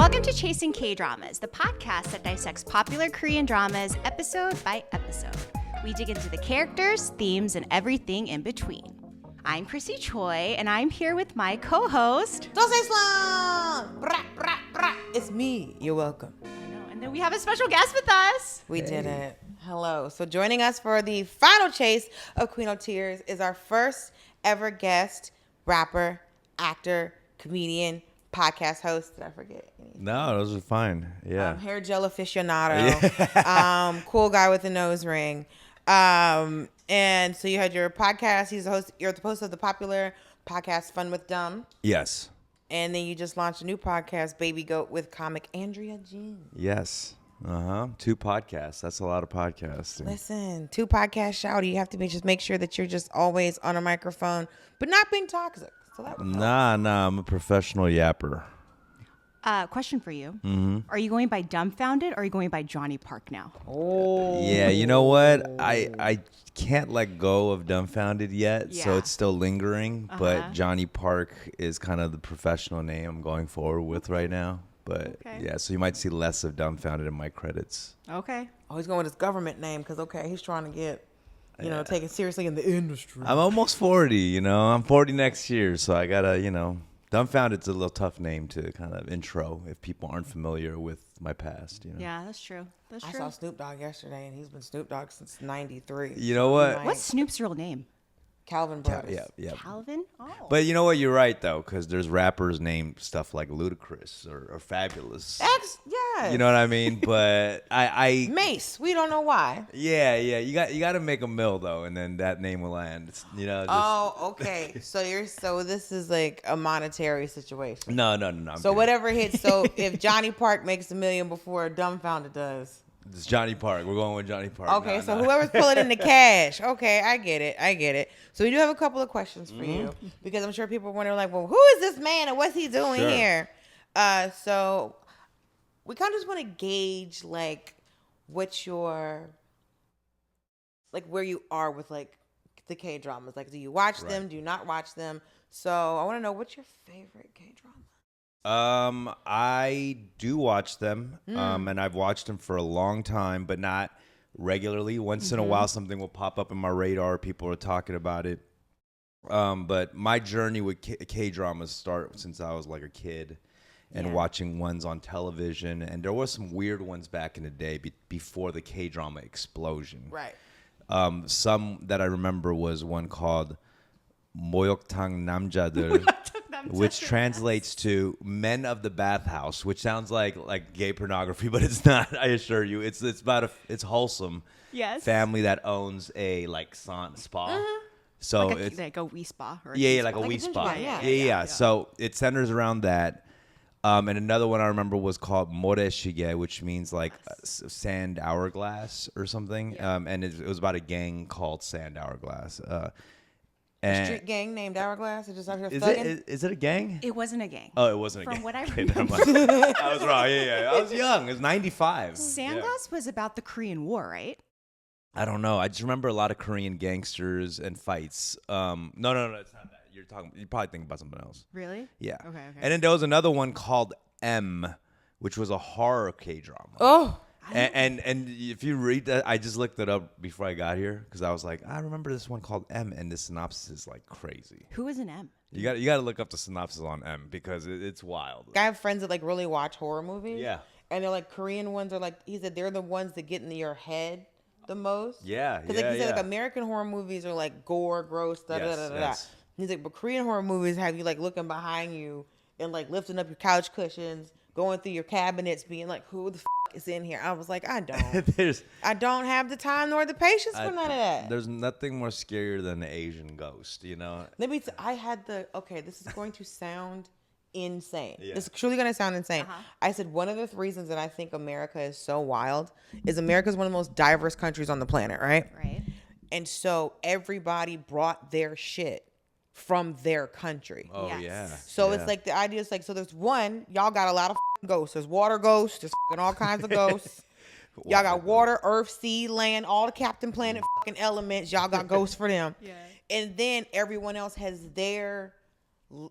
Welcome to Chasing K-Dramas, the podcast that dissects popular Korean dramas episode by episode. We dig into the characters, themes, and everything in between. I'm Chrissy Choi, and I'm here with my co-host... Dulcé It's me. You're welcome. I know, and then we have a special guest with us. We did it. Hello. So joining us for the final chase of Queen of Tears is our first ever guest, rapper, actor, comedian, podcast host. Did I forget anything? No, those are fine. Yeah. Hair gel aficionado. Cool guy with a nose ring. And so you had your podcast. He's the host. You're the host of the popular podcast Fun with Dumb. Yes. And then you just launched a new podcast, Baby Goat, with comic Andrea Jin. Yes. 2 podcasts. That's a lot of podcasts. Listen, 2 podcasts shouty. You have to just make sure that you're just always on a microphone, but not being toxic. So that would help. Nah. I'm a professional yapper. Question for you. Mm-hmm. Are you going by Dumbfoundead or are you going by Jonnie Park now? Oh. Yeah, you know what? I can't let go of Dumbfoundead yet, so Yeah. it's still lingering. But Jonnie Park is kind of the professional name I'm going forward with right now. But yeah, so you might see less of Dumbfoundead in my credits. Okay. Oh, he's going with his government name because, he's trying to get, taken seriously in the industry. I'm almost 40, I'm 40 next year, so I gotta, Dumbfounded's a little tough name to kind of intro if people aren't familiar with my past, Yeah, that's true. I saw Snoop Dogg yesterday, and he's been Snoop Dogg since '93. You know what? What's Snoop's real name? Calvin Brothers. Yeah. Calvin? Oh. But you know what? You're right, though, because there's rappers named stuff like Ludacris or Fabulous. Yes. You know what I mean? But I Mace. We don't know why. Yeah. You got to make a mill, though, and then that name will land. Just, okay. So this is like a monetary situation. No. So whatever hits. So if Jonnie Park makes $1 million before Dumbfounded does. It's Jonnie Park. We're going with Jonnie Park. Okay, so whoever's pulling in the cash. Okay, I get it. So we do have a couple of questions for you because I'm sure people are wondering, like, well, who is this man and what's he doing here? So we kind of just want to gauge, like, what your, like, where you are with, like, the K-dramas. Like, do you watch them? Do you not watch them? So I want to know, what's your favorite K-drama? I do watch them, and I've watched them for a long time, but not regularly. Once in a while, something will pop up in my radar. People are talking about it. But my journey with K-dramas start since I was like a kid and watching ones on television. And there were some weird ones back in the day before the K-drama explosion. Right. Some that I remember was one called 모욕탕 남자들. Which translates to Men of the Bathhouse, which sounds like gay pornography, but it's not. I assure you, it's about it's wholesome. Yes. Family that owns a spa. So like it's like a wee spa. Or like a wee spa. Yeah. So it centers around that. And another one I remember was called Moh Seul Hee, which means like sand hourglass or something. Yeah. And it was about a gang called Sand Hourglass. A street gang named Hourglass? Just out here Is thugging? it a gang? It wasn't a gang. Oh, it wasn't a gang. From what I Okay, remember. never mind. I was wrong. Yeah. I was young. It was 95. Sandglass was about the Korean War, right? I don't know. I just remember a lot of Korean gangsters and fights. No, it's not that. You're probably thinking about something else. Really? Yeah. Okay. And then there was another one called M, which was a horror K-drama. Oh. And if you read that, I just looked it up before I got here because I was like, I remember this one called M, and the synopsis is like crazy. Who is an M? You got to look up the synopsis on M because it's wild. I have friends that like really watch horror movies. Yeah. And they're like, Korean ones are like, he said they're the ones that get into your head the most. Yeah. Because like he said, like American horror movies are like gore, gross, Yes. He's like, but Korean horror movies have you like looking behind you and like lifting up your couch cushions, going through your cabinets, being like, who the is in here? I was like, I don't have the time nor the patience for none of that. There's nothing more scarier than an Asian ghost, Let me this is going to sound insane. Yeah. This is truly going to sound insane. I said one of the reasons that I think America is so wild is America is one of the most diverse countries on the planet, right? Right. And so everybody brought their shit from their country. Oh, Yes. yeah. So it's like the idea is like, so there's one, y'all got a lot of ghosts. There's water ghosts, there's all kinds of ghosts. Y'all got water, earth, sea, land, all the Captain Planet elements. Y'all got ghosts for them. Yeah. And then everyone else has their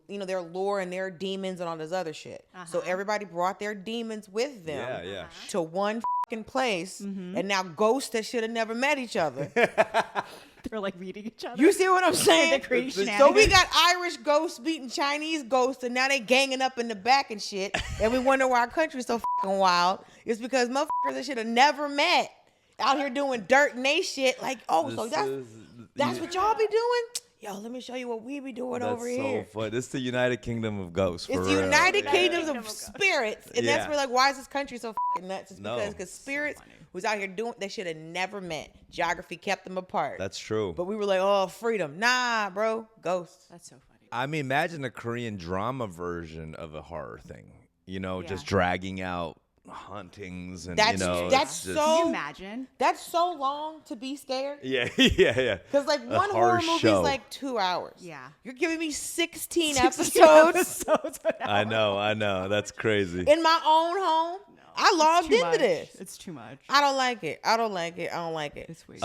their lore and their demons and all this other shit. So everybody brought their demons with them to one fucking place, and now ghosts that should have never met each other. They're like reading each other. You see what I'm saying? So we shenanigans. got Irish ghosts beating Chinese ghosts, and now they ganging up in the back and shit. And we wonder why our country's so fucking wild. It's because motherfuckers that should have never met out here doing dirt and they shit. Like, that's what y'all be doing? Yo, let me show you what we be doing over here. That's so funny. This is the United Kingdom of ghosts. For It's the real. United Kingdoms of spirits. And that's where, like, why is this country so fucking nuts? It's No. because spirits was out here doing, they should have never met. Geography kept them apart. That's true. But we were like, oh, freedom. Nah, bro. Ghosts. That's so funny. I mean, imagine a Korean drama version of a horror thing. Yeah. Just dragging out hauntings and That's it's just- Can so you imagine? that's so long to be scared. yeah. Because like A one horror movie show. is like 2 hours. Yeah. You're giving me 16 16 episodes episodes an hour. I know. That's crazy. in my own home. I logged It's too into much. this. It's too much. I don't like it. I don't like it. It's way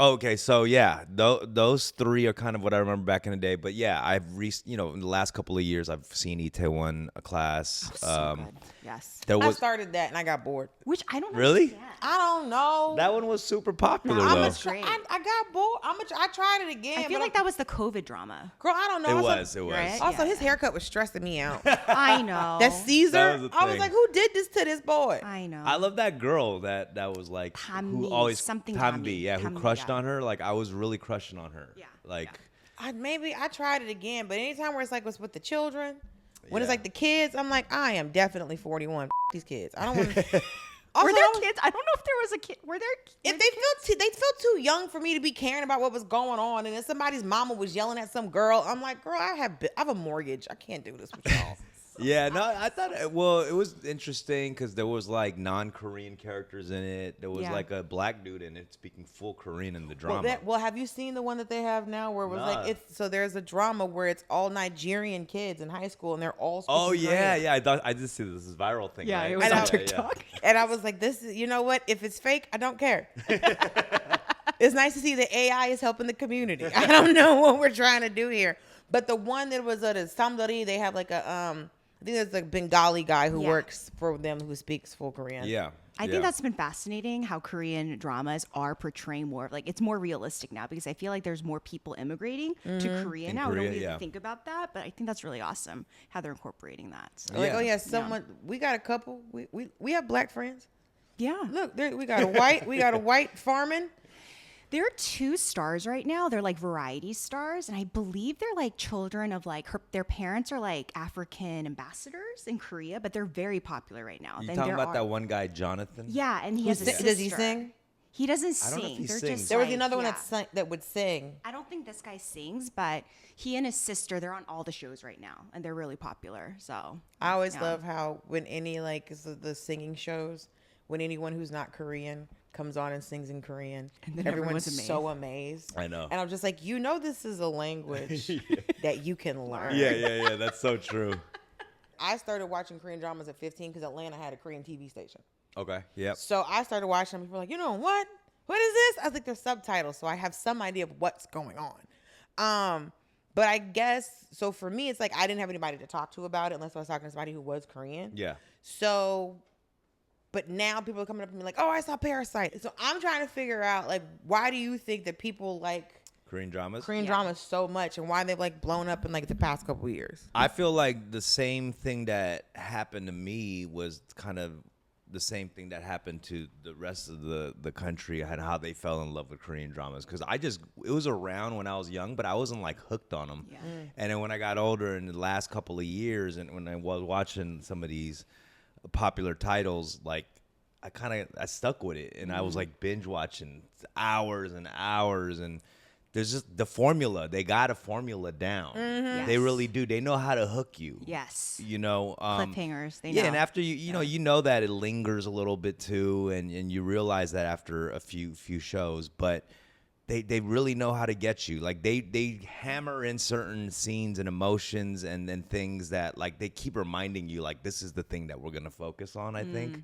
Okay, so yeah, those three are kind of what I remember back in the day. But yeah, I've in the last couple of years, I've seen Itaewon a class. so good. Yes. There I was started that and I got bored. Which I don't Really? understand. I don't know. that one was super popular I'm though. Great. I got bored. I tried it again. I feel but like that was the COVID drama. girl, I don't know. It Also- was. Right? Also, Yeah. his haircut was stressing me out. I know. That Caesar. That was the I was thing. like, who did this to this boy? I know. I love that girl that was like who Pambi, always something Pambi, Pambi. yeah, who Pambi, crushed yeah. on her. Like I was really crushing on her. Yeah, Like Maybe I tried it again, but anytime where it's like what's with the children, when it's Yeah. like the kids, I'm like, I am definitely 41. These kids. I don't want to. Were there kids? I don't know if there was a kid. Were there? If they felt too young for me to be caring about what was going on, and then somebody's mama was yelling at some girl, I'm like, girl, I have a mortgage. I can't do this with y'all. yeah, no, I thought it was interesting because there was like non-Korean characters in it. There was Yeah. like a black dude in it speaking full Korean in the Well, drama. have you seen the one that they have now where it was Nah. like so there's a drama where it's all Nigerian kids in high school and they're all speaking Oh yeah, Korean. yeah. I did see this viral thing. Yeah, right? it was And on I- TikTok. And I was like, this is, you know what? If it's fake, I don't care. It's nice to see that AI is helping the community. I don't know what we're trying to do here. But the one that was at Samdari, they have like a, I think there's a Bengali guy who Yeah. works for them who speaks full Korean. Yeah. I yeah. think that's been fascinating how Korean dramas are portraying more like it's more realistic now because I feel like there's more people immigrating to Korea In now. We Korea, don't really yeah. think about that, but I think that's really awesome how they're incorporating that. So, Like, Yeah. oh yeah, someone we got a couple. We have black friends. yeah. Look, we got a white farming. There are 2 stars right now. They're like variety stars, and I believe they're like children of like their parents are like African ambassadors in Korea, but they're very popular right now. You And talking there about are- that one guy, Jonathan? Yeah, and he has a sister. Does he sing? He doesn't I don't know if sing. he They're sings. just There was like- another one yeah. that would sing. I don't think this guy sings, but he and his sister, they're on all the shows right now, and they're really popular. So I always yeah. love how when any like the singing shows, when anyone who's not Korean comes on and sings in Korean, And then everyone's everyone's so amazed. I know. And I'm just like, this is a language that you can learn. Yeah. That's so true. I started watching Korean dramas at 15 because Atlanta had a Korean TV station. Okay. Yep. So I started watching them. People were like, you know what? What is this? I was like, there's subtitles, so I have some idea of what's going on. But I guess so for me, it's like I didn't have anybody to talk to about it unless I was talking to somebody who was Korean. Yeah. So, but now people are coming up to me like, oh, I saw Parasite. So I'm trying to figure out like, why do you think that people like Korean dramas. Korean dramas so much and why they've like blown up in like the past couple of years? I feel like the same thing that happened to me was kind of the same thing that happened to the rest of the country and how they fell in love with Korean dramas. Because it was around when I was young, but I wasn't like hooked on them. Yeah. And then when I got older in the last couple of years and when I was watching some of these popular titles, like I stuck with it and I was like binge watching hours and hours and there's just the formula. They got a formula down. Yes. They really do. They know how to hook you. Yes. You know, Cliffhangers. They yeah, know. and after you know that it lingers a little bit too, and you realize that after a few shows. But they really know how to get you. Like they hammer in certain scenes and emotions and then things that like they keep reminding you like this is the thing that we're gonna focus on. I think.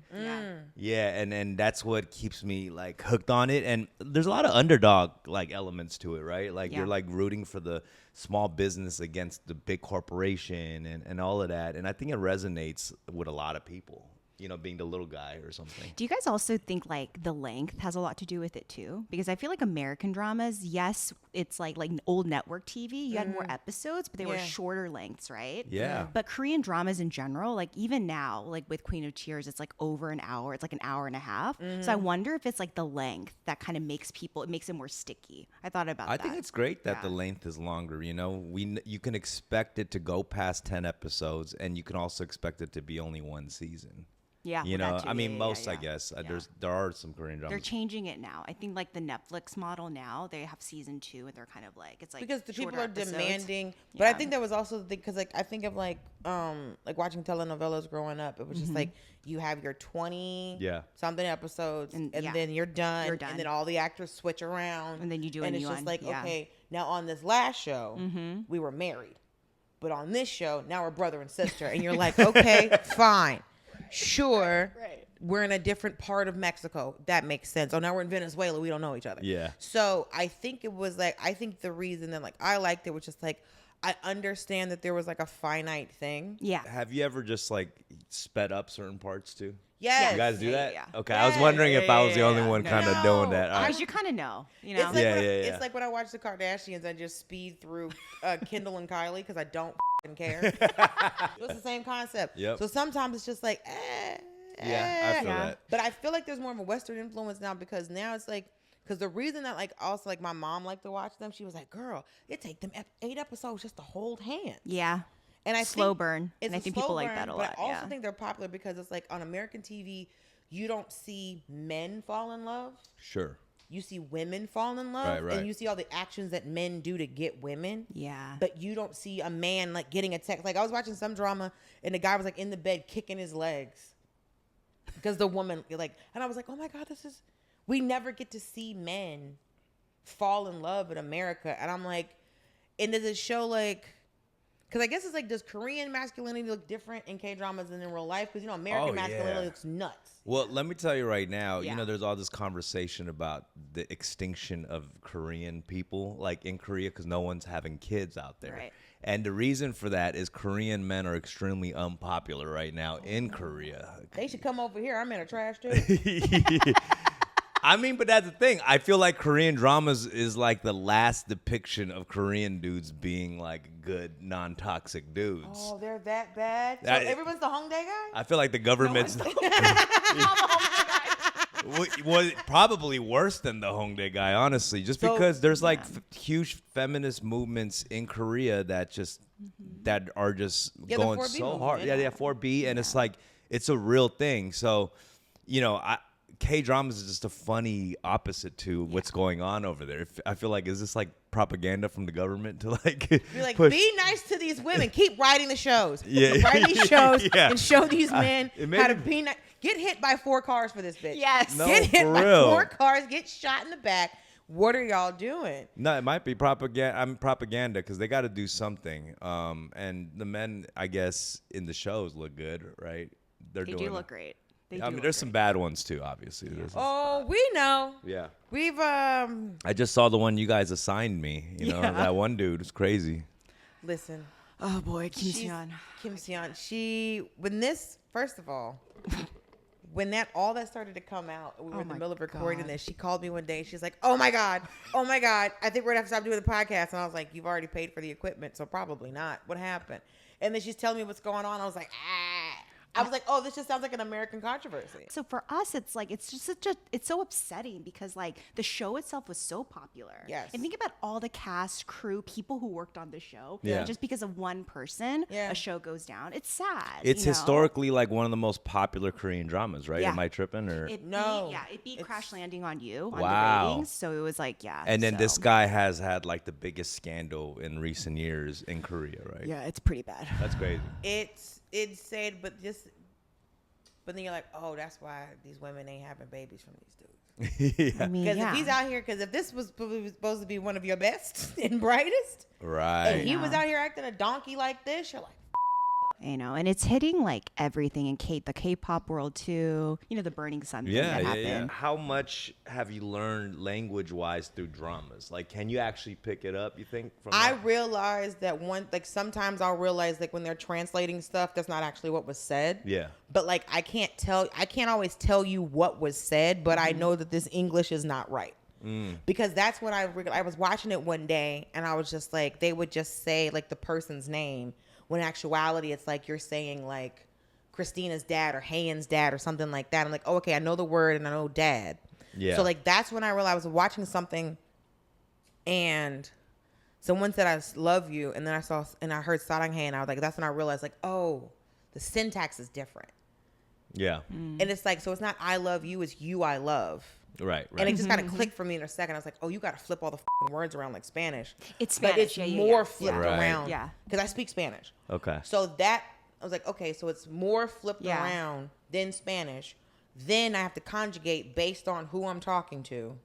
Yeah, and that's what keeps me like hooked on it. And there's a lot of underdog like elements to it, right? Like you're like rooting for the small business against the big corporation and all of that. And I think it resonates with a lot of people. You know, being the little guy or something. Do you guys also think like the length has a lot to do with it too? Because I feel like American dramas, yes, it's like old network TV. You had more episodes, but they were shorter lengths, right? Yeah. But Korean dramas in general, like even now, like with Queen of Tears, it's like over an hour. It's like an hour and a half. So I wonder if it's like the length that kind of makes it more sticky. I thought about that. I think it's great that the length is longer. You know, you can expect it to go past 10 episodes, and you can also expect it to be only one season. Yeah, you know, I mean, most yeah. I guess there are some Korean dramas. They're changing it now. I think like the Netflix model now, they have season 2, and they're kind of like it's like because the people are episodes. demanding. But I think that was also the thing because like I think of like watching telenovelas growing up. It was just like you have your 20 something episodes, and then you're done, and then all the actors switch around, and then you do and a it's new just one. like okay, now on this last show we were married, but on this show now we're brother and sister, and you're like okay, fine, sure. Right. We're in a different part of Mexico. That makes sense. Oh, now we're in Venezuela. We don't know each other. Yeah. So I think it was like, I think the reason that like I liked it was just like, I understand that there was like a finite thing. Yeah. Have you ever just like sped up certain parts too? Yes. You guys do that? Yeah. Okay. I was wondering if I was the only one kind of doing that. Because you kind of know, you know? It's like it's like when I watch the Kardashians, I just speed through Kendall and Kylie because I don't care. It's the same concept. Yep. So sometimes it's just like, yeah, I feel that. But I feel like there's more of a Western influence now because now it's like, because the reason that like also like my mom liked to watch them, she was like, girl, it take them 8 episodes just to hold hands. Yeah. And I slow burn. And I think people like that a lot. But I also think they're popular because it's like on American TV, you don't see men fall in love. Sure. You see women fall in love, and you see all the actions that men do to get women. Yeah. But you don't see a man like getting a text. Like I was watching some drama, and the guy was like in the bed kicking his legs because the woman like, and I was like, oh my god, we never get to see men fall in love in America, and I'm like, and does it show like? Because I guess it's like, does Korean masculinity look different in K-dramas than in real life? Because, you know, American masculinity looks nuts. Well, let me tell you right now, you know, there's all this conversation about the extinction of Korean people, like in Korea, because no one's having kids out there. Right. And the reason for that is Korean men are extremely unpopular right now in Korea. They should come over here. I'm in a trash too. I mean, but that's the thing. I feel like Korean dramas is like the last depiction of Korean dudes being like good, non-toxic dudes. Oh, they're that bad? So everyone's the Hongdae guy? I feel like the government's was probably worse than the Hongdae guy, honestly, just because there's like huge feminist movements in Korea that are just going so hard. Yeah, 4B, and it's like it's a real thing. So, you know, K-dramas is just a funny opposite to what's going on over there. I feel like, is this like propaganda from the government to like you're like push? Be nice to these women. Keep writing the shows. Write these shows and show these men how to be nice. Get hit by 4 cars for this bitch. Yes. No, get hit by real. 4 cars. Get shot in the back. What are y'all doing? No, it might be propaganda because they got to do something. And the men, I guess, in the shows look good, right? They do look great. I mean, there's some bad ones too, obviously. Oh, we know. Yeah. We've I just saw the one you guys assigned me. You know, that one dude was crazy. Listen. Oh boy, Kim Seon. Kim Seon. First of all, when all that started to come out, we were in the middle of recording this. She called me one day. She's like, "Oh my god, I think we're gonna have to stop doing the podcast." And I was like, "You've already paid for the equipment, so probably not. What happened?" And then she's telling me what's going on. I was like, I was like, oh, this just sounds like an American controversy. So for us, it's like, it's just it's so upsetting because like the show itself was so popular. Yes. And think about all the cast, crew, people who worked on the show. Yeah. And just because of one person, a show goes down. It's sad. It's historically like one of the most popular Korean dramas, right? Yeah. Am I tripping or? It beat Crash Landing on You on the ratings. So it was like, And then this guy has had like the biggest scandal in recent years in Korea, right? Yeah, it's pretty bad. That's crazy. It's sad, but then you're like, oh, that's why these women ain't having babies from these dudes. Yeah. I mean, Because yeah. if he's out here, because if this was supposed to be one of your best and brightest, Right. and he was out here acting a donkey like this, you're like, you know, and it's hitting like everything in the K-pop world too. You know, the Burning Sun thing that happened. How much have you learned language-wise through dramas? Like, can you actually pick it up, you think? I realized that sometimes I'll realize like when they're translating stuff, that's not actually what was said. Yeah. But like, I can't always tell you what was said, but I know that this English is not right. Because that's when I was watching it one day and I was just like, they would just say like the person's name. When in actuality, it's like you're saying like Christina's dad or Haein's dad or something like that. I'm like, oh, okay, I know the word and I know dad. Yeah. So like that's when I realized I was watching something and someone said I love you, and then I heard Sarang Hae, and I was like, that's when I realized like, oh, the syntax is different. Yeah. And it's like, so it's not I love you, it's you I love. Right. And it just kind of clicked for me in a second. I was like, oh, you got to flip all the words around like Spanish. It's Spanish. But it's more flipped Right. around. Yeah. Because I speak Spanish. Okay. So that, I was like, okay, so it's more flipped around than Spanish. Then I have to conjugate based on who I'm talking to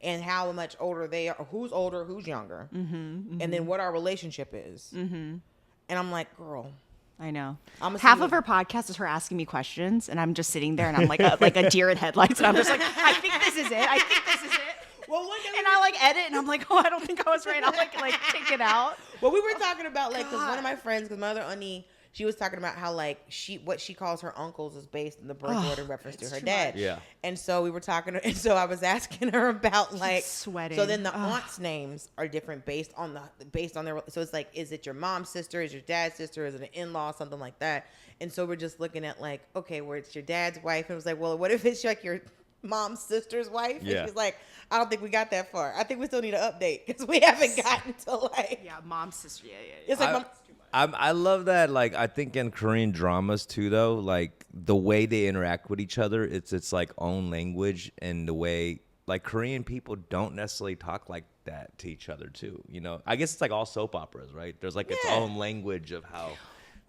and how much older they are, who's older, who's younger. And then what our relationship is. And I'm like, girl. I know. I'm Half of her podcast is her asking me questions, and I'm just sitting there, and I'm like a deer in headlights, and I'm just like, I think this is it. I think this is it. Well, one day and I like edit, and I'm like, oh, I don't think I was right. I'll like take it out. Well, we were talking about like, because one of my friends, because my other auntie, she was talking about how like what she calls her uncles is based in the birth order in reference to her dad. Yeah. And so we were talking, and so I was asking her about like sweating. So then the aunts' names are different based on their. So it's like, is it your mom's sister? Is your dad's sister? Is it an in-law? Something like that. And so we're just looking at like, okay, where it's your dad's wife, and it was like, well, what if it's like your mom's sister's wife? Yeah. And she's like, I don't think we got that far. I think we still need an update because we haven't gotten to like. Yeah, mom's sister. Yeah. It's like I love that. Like, I think in Korean dramas too, though, like the way they interact with each other, it's like own language, and the way like Korean people don't necessarily talk like that to each other too. You know, I guess it's like all soap operas, right? There's like its own language of how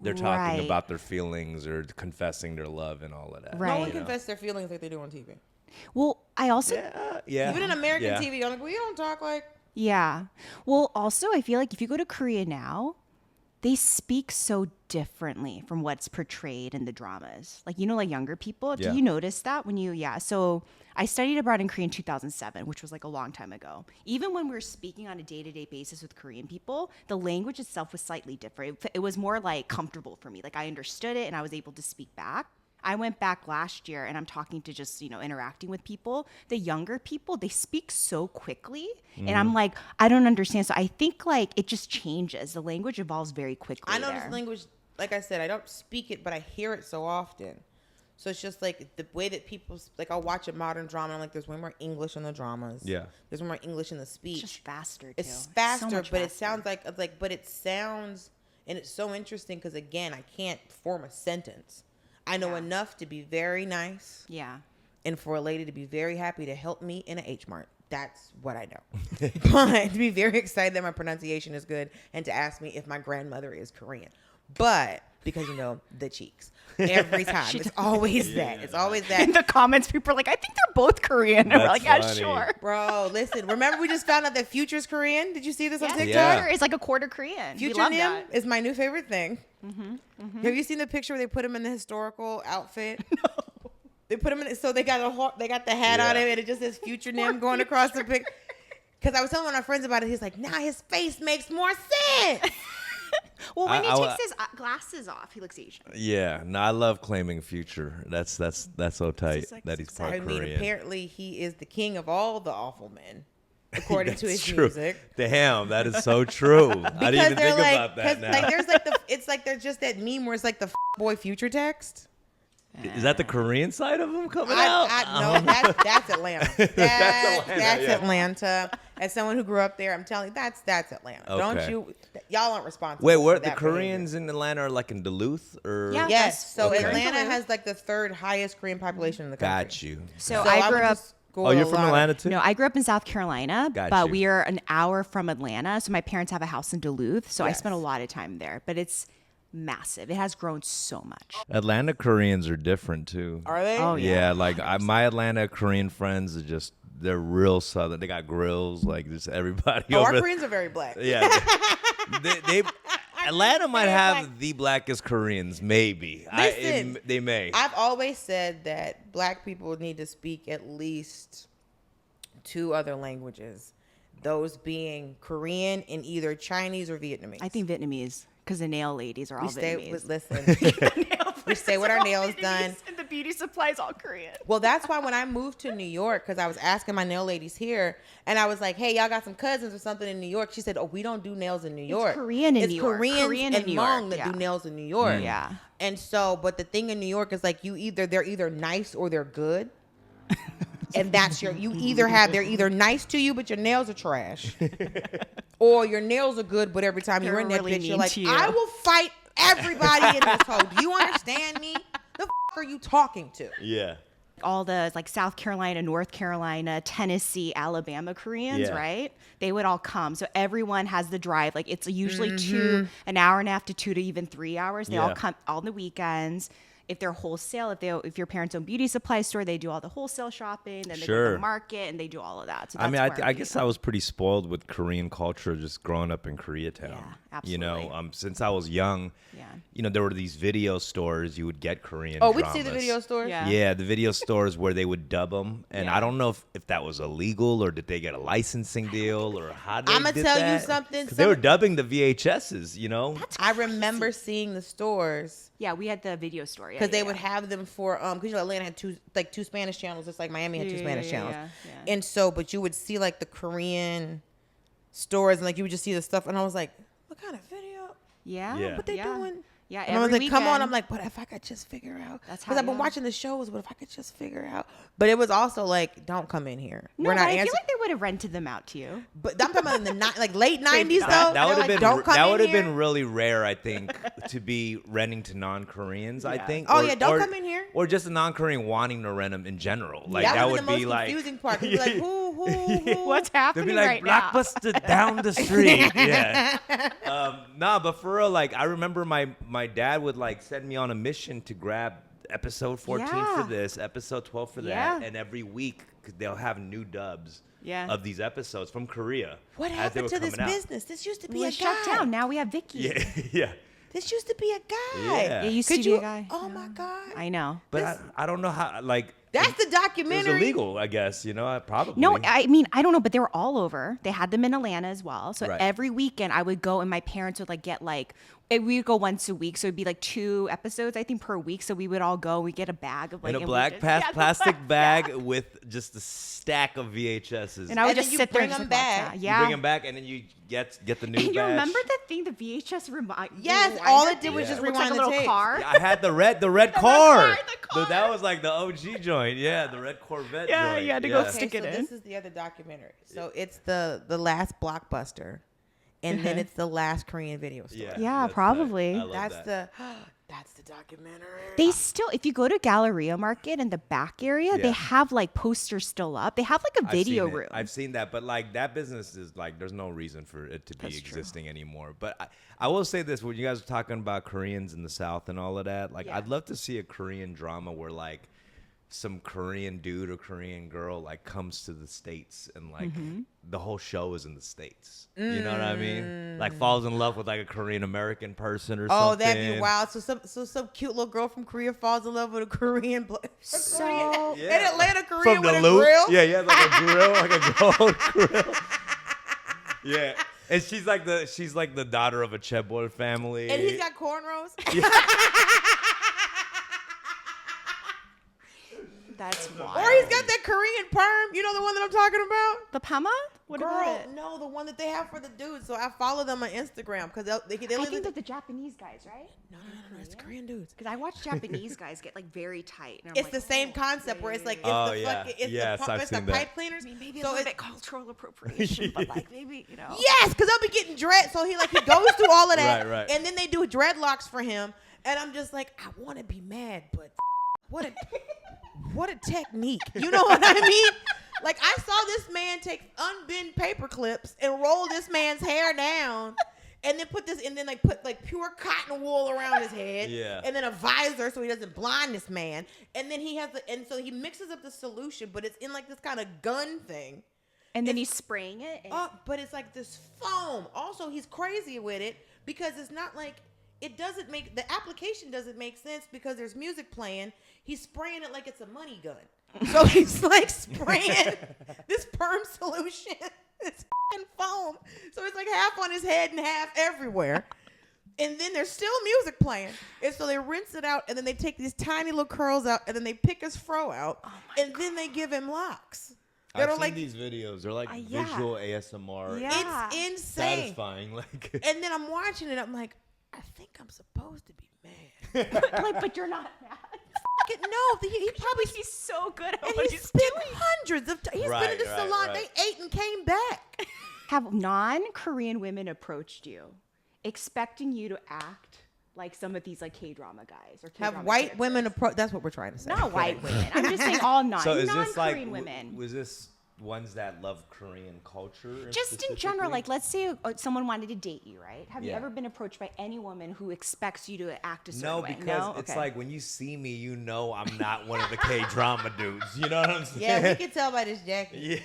they're talking Right. about their feelings or confessing their love and all of that. Right. no one you know? confess their feelings like they do on TV. Well, I also Yeah. Even in American Yeah. TV, I'm like, we don't talk like. Yeah. Well, also, I feel like if you go to Korea now, they speak so differently from what's portrayed in the dramas. Like, you know, like younger people. Yeah. Do you notice that when you, So I studied abroad in Korea in 2007, which was like a long time ago. Even when we were speaking on a day-to-day basis with Korean people, the language itself was slightly different. It was more like comfortable for me. Like I understood it and I was able to speak back. I went back last year and I'm talking to just, interacting with people. The younger people, they speak so quickly. And I'm like, I don't understand. So I think like it just changes. The language evolves very quickly. I know there. this language, like I said, I don't speak it, but I hear it so often. So it's just like the way that people, like I'll watch a modern drama and I'm like, there's way more English in the dramas. Yeah. There's more English in the speech. It's just faster, too. It's faster, So much but it faster. sounds but it sounds, and it's so interesting because again, I can't form a sentence. I know enough to be very nice. Yeah. And for a lady to be very happy to help me in a H Mart. That's what I know. But to be very excited that my pronunciation is good and to ask me if my grandmother is Korean. But because, the cheeks. Every time. It's always that. It's always In that. the comments, people are like, I think they're both Korean. And we're like, That's yeah, funny. sure. Bro, listen. Remember we just found out that Future's Korean? Did you see this on TikTok? Yeah. It's like a quarter Korean. Future we love Nim that. is my new favorite thing. Have you seen the picture where they put him in the historical outfit? No. They put him in. So they got the hat on Yeah. him, and it just says Future Nim going across the pic. Because I was telling one of my friends about it, he's like, "Now his face makes more sense." Well, when he I- takes his glasses off, he looks Asian. Yeah, no, I love claiming future. That's so tight just like that he's part I mean, Korean. apparently he is the king of all the awful men, according to his That's true. music. Damn, that is so true. I didn't even think about that now. like there's it's like there's just that meme where it's like the boy Future text. Is that the Korean side of him coming No, out? that's Atlanta. That's yeah. Atlanta. As someone who grew up there, I'm telling you, that's Atlanta. Don't Okay. y'all aren't responsible. Wait, for where the that behavior. Koreans in Atlanta are like in Duluth or? Yeah. Yes. So Okay. Atlanta has like the third highest Korean population in the country. Got you. So, So I grew went to up. school Oh, you're a from lot of- Atlanta too? No, I grew up in South Carolina, Got but you. we are an hour from Atlanta. So my parents have a house in Duluth. So I spent a Yes. lot of time there. But it's massive. It has grown so much. Atlanta Koreans are different too. Are they? Oh, Yeah, like my Atlanta Korean friends are just, they're real southern. They got grills, like just everybody. Our over Koreans are very black. Yeah, they Atlanta might have the blackest Koreans, maybe. Listen, They may. I've always said that black people need to speak at least 2 other languages, those being Korean and either Chinese or Vietnamese. I think Vietnamese, because the nail ladies are all Vietnamese. Listen, we stay with our nails done. And the beauty supply is all Korean. Well, that's why when I moved to New York, because I was asking my nail ladies here, and I was like, hey, y'all got some cousins or something in New York? She said, oh, we don't do nails in New York. It's Korean in New York. Koreans Korean and in New Hmong York, that yeah. do nails in New York. Yeah. And so, but the thing in New York is like they're either nice or they're good. And that's they're either nice to you, but your nails are trash. Or your nails are good, but every time you're They're in that really bitch, you're mean like, to you. I will fight everybody in this hole. Do you understand me? The f are you talking to? Yeah. All the like South Carolina, North Carolina, Tennessee, Alabama Koreans, Yeah. right? They would all come. So everyone has the drive. Like it's usually Mm-hmm. an hour and a half to 2 to even 3 hours. They all Yeah. come on the weekends. If they're wholesale, if your parents own beauty supply store, they do all the wholesale shopping. Then they go to Sure. the market and they do all of that. So I mean, that's where I guess I was pretty spoiled with Korean culture just growing up in Koreatown. Yeah, You know, absolutely. since I was young, Yeah. you know, there were these video stores you would get Korean Oh, dramas. we'd see the video stores. Yeah. Yeah, the video stores where they would dub them. And Yeah. I don't know if that was illegal or did they get a licensing deal or how they I'ma did tell you that. something, 'Cause they were dubbing the VHSs, you know? I remember seeing the stores Yeah, we had the video store. because they would have them for because Atlanta had two Spanish channels, just like Miami had two Spanish channels. yeah. And so, but you would see like the Korean stores, and like you would just see the stuff, and I was like, what kind of video? Yeah. Yeah. What they yeah. doing? Yeah, And I was like, every come on. weekend. I'm like, but if I could just figure out. That's Because how- I've been yeah. watching the shows, but if I could just figure out. But it was also like, don't come in here. No, We're but not I feel answering. like they would have rented them out to you. But I'm talking about in the late 90s, though. That They're would have like, been don't come that in would have here. been really rare, I think, to be renting to non-Koreans. I Yeah. think. Oh, yeah, don't come in here. Or just a non-Korean wanting to rent them in general. Like that that was would the most be like confusing part. You'd be like, who? What's They'd happening be like right now? Blockbuster down the street. Yeah. Nah, but for real, like I remember my dad would like send me on a mission to grab episode 14 Yeah. for this, episode 12 for that, Yeah. and every week 'cause they'll have new dubs Yeah. of these episodes from Korea. What as they happened were to this coming out. business? This used to be Well, a it's guy. shut down. Now we have Vicky. Yeah, yeah. This used to be a guy. Yeah. It used Could to be you? a guy. Oh my God. I know. But I don't know how like That's the it was documentary. illegal, I guess. You know, probably. No, I mean, I don't know, but they were all over. They had them in Atlanta as well. So Right. every weekend I would go and my parents would like get like, we would go once a week. So it'd be like 2 episodes, I think, per week. So we would all go, we get a bag of like. in a and we black just- yeah, the plastic black bag with just a stack of VHSs. And I would And then just you sit there bring and them just watch back. that. You Yeah. bring them back, and then you get the new And you batch. remember the thing, the VHS remote? Yes, all it did was just Looks like rewind a the little tape. car. I had the red car. car, the car. That was like the OG joint. Yeah, the red Corvette Yeah, joint. you had to go Yeah. stick Okay, it so in. this is the other documentary. So it's the last Blockbuster, and then it's the last Korean video store. Yeah, that's probably. tight. I love That's that. that's the documentary. They still, if you go to Galleria Market in the back area, Yeah. they have like posters still up. They have like a I've video seen it. room. I've seen that, but like that business is like there's no reason for it to be That's true. existing anymore. But I will say this: when you guys were talking about Koreans in the South and all of that, like Yeah. I'd love to see a Korean drama where like some Korean dude or Korean girl like comes to the States and like Mm-hmm. the whole show is in the States. You know what I mean? Like falls in love with like a Korean American person or something. Oh, that'd be wild. So some cute little girl from Korea falls in love with a Korean. So- Yeah. In Atlanta, Korea From with the a loop. grill. Yeah, like a grill, like a gold grill. Yeah. And she's like the daughter of a Chebol family. And he's got cornrows. That's wild. Or he's got that Korean perm. You know the one that I'm talking about? The Pama? What Girl, about it? no, the one that they have for the dudes. So I follow them on Instagram because they I live think in. they're the Japanese guys, right? No, it's the Korean dudes. Because I watch Japanese guys get like very tight. And I'm It's like, the same oh, concept where it's like it's Oh, the yeah. fucking it's Yes, the, I've it's the seen that. pipe cleaners. I mean, maybe so a little it's bit cultural appropriation, but like maybe, you know. yes, because they'll be getting dread. So he goes through all of that, Right. and then they do dreadlocks for him, and I'm just like, I want to be mad, but what a technique. You know what I mean? Like I saw this man take unbend paper clips and roll this man's hair down. and then put pure cotton wool around his head, and then a visor so he doesn't blind this man, and then so he mixes up the solution, but it's in like this kind of gun thing. And then he's spraying it. But it's like this foam. Also, he's crazy with it because it's not like the application doesn't make sense because there's music playing. He's spraying it like it's a money gun. So he's like spraying this perm solution, this fucking foam. So it's like half on his head and half everywhere. And then there's still music playing. And so they rinse it out and then they take these tiny little curls out and then they pick his fro out and then they give him locks. I've seen these videos. They're like visual ASMR. Yeah. It's insane. Satisfying. And then I'm watching it. I'm like, I think I'm supposed to be mad. But you're not mad. No, he probably he's so good at and what he's he's spent doing. hundreds of times. He's been in the salon. Right. They ate and came back. Have non-Korean women approached you expecting you to act like some of these like K-drama guys or K-drama Have white characters? women approach? That's what we're trying to say. Not white women. I'm just saying all So is non-Korean this like women. was this ones that love Korean culture? Just in general, like let's say someone wanted to date you, right? Have you Yeah. ever been approached by any woman who expects you to act a certain No, way? because it's like when you see me, you know I'm not one of the K-drama dudes. You know what I'm saying? Yeah, we can tell by this jacket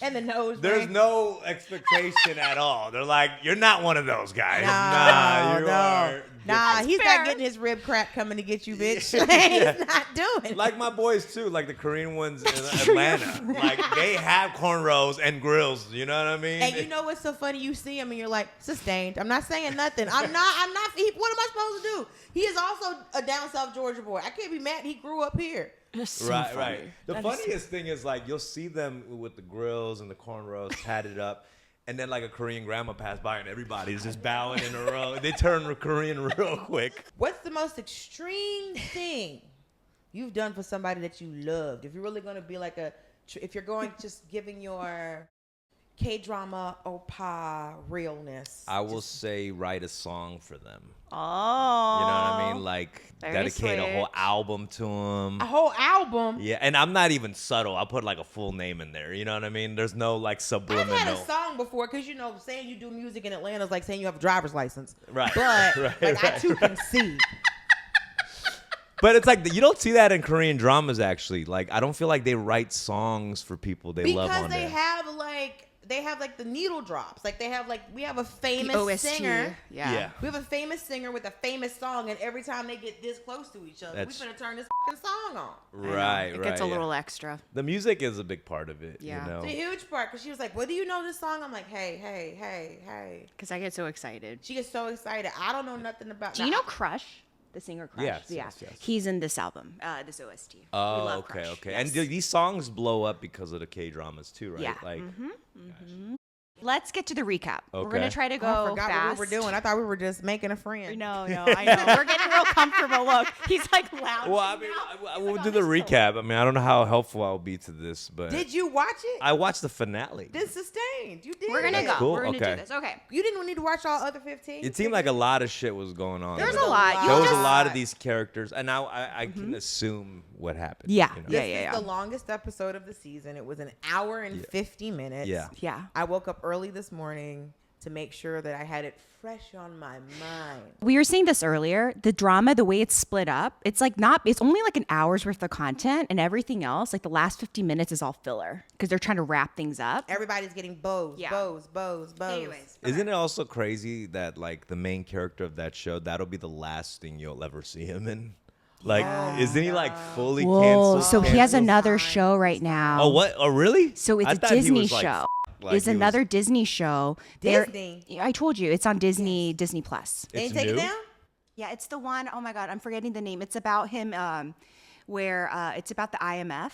and the nose. There's ring. no expectation at all. They're like, you're not one of those guys. No, You are. Nah, he's fair. not getting his rib crack coming to get you, bitch. He's not doing. Like my boys too, like the Korean ones in Atlanta. Like they have cornrows and grills. You know what I mean? And you know what's so funny? You see him and you're like, sustained. I'm not saying nothing. I'm not. What am I supposed to do? He is also a down South Georgia boy. I can't be mad. He grew up here. Right. The funniest thing is like you'll see them with the grills and the cornrows tatted up, and then like a Korean grandma passed by and everybody's just bowing in a row. They turn Korean real quick. What's the most extreme thing you've done for somebody that you loved? If you're really going to be like if you're going just giving your K-drama oppa realness. I will say write a song for them. Oh. You know what I mean? Like Very dedicate a whole sweet. album to them. A whole album? Yeah, and I'm not even subtle. I'll put like a full name in there. You know what I mean? There's no like I've subliminal. had a song before because, saying you do music in Atlanta is like saying you have a driver's license. Right. But I too can see. But it's like you don't see that in Korean dramas actually. Like I don't feel like they write songs for people they love on Because they there. have like the needle drops. Like we have a The famous OST. singer. Yeah. We have a famous singer with a famous song, and every time they get this close to each other, That's- we're gonna turn this fucking song on. Right, It right. gets a yeah. little extra. The music is a big part of it. Yeah. You know? It's a huge part because she was like, "Well, do you know this song?" I'm like, "Hey." Because I get so excited. She gets so excited. I don't know nothing about. Do you know Crush? The singer Crush? Yes. He's in this album, this OST. We Oh, love okay, Crush. okay. Yes. And these songs blow up because of the K dramas too, right? Yeah. Like, Let's get to the recap. We're Okay. going to try to go I forgot fast. what we were doing. I thought we were just making a friend. No, I know. We're getting real comfortable. Look, he's like loud. well, I mean, we'll do the recap. I mean, I don't know how helpful I'll be to this, but Did you watch it? I watched the finale. This sustained. You did. We're going to go. Cool, We're going to okay. do this. Okay. You didn't need to watch all other 15. It seemed like a lot of shit was going on. There's was a lot. lot. You There was just- a lot of these characters, and now I can assume what happened. Yeah. you know? This Yeah. is the longest episode of the season. It was an hour and 50 minutes. Yeah. Yeah. I woke up early this morning to make sure that I had it fresh on my mind. We were saying this earlier. The drama, the way it's split up, it's only like an hour's worth of content, and everything else, like the last 50 minutes is all filler because they're trying to wrap things up. Everybody's getting bows. Anyways. Isn't it also crazy that like the main character of that show, that'll be the last thing you'll ever see him in? Like, isn't he like fully Whoa. canceled? So he has canceled? another show right now. Oh, what? Oh, really? So it's I a thought he Disney was, like, show. like It's he was- another Disney show. They're- Disney? I told you it's on Disney Plus. They It's ain't take new? it down? Yeah, it's the one, oh my God, I'm forgetting the name. It's about him where it's about the IMF.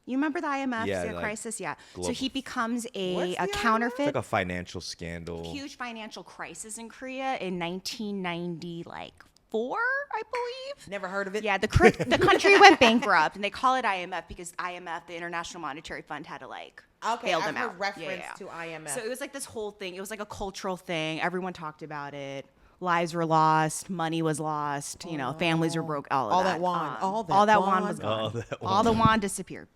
You remember the IMF Yeah, like crisis? Yeah. So global- he becomes What's a the IMF? counterfeit. It's like a financial scandal. Huge financial crisis in Korea in 1994, I believe. Never heard of it. Yeah, the country went bankrupt, and they call it IMF because IMF, the International Monetary Fund, had to bail them I've out. heard reference Yeah. to IMF. So it was like this whole thing. It was like a cultural thing. Everyone talked about it. Lives were lost. Money was lost. Families were broke. All of that. that wand. All that wand wand. was gone. All that All the wand disappeared.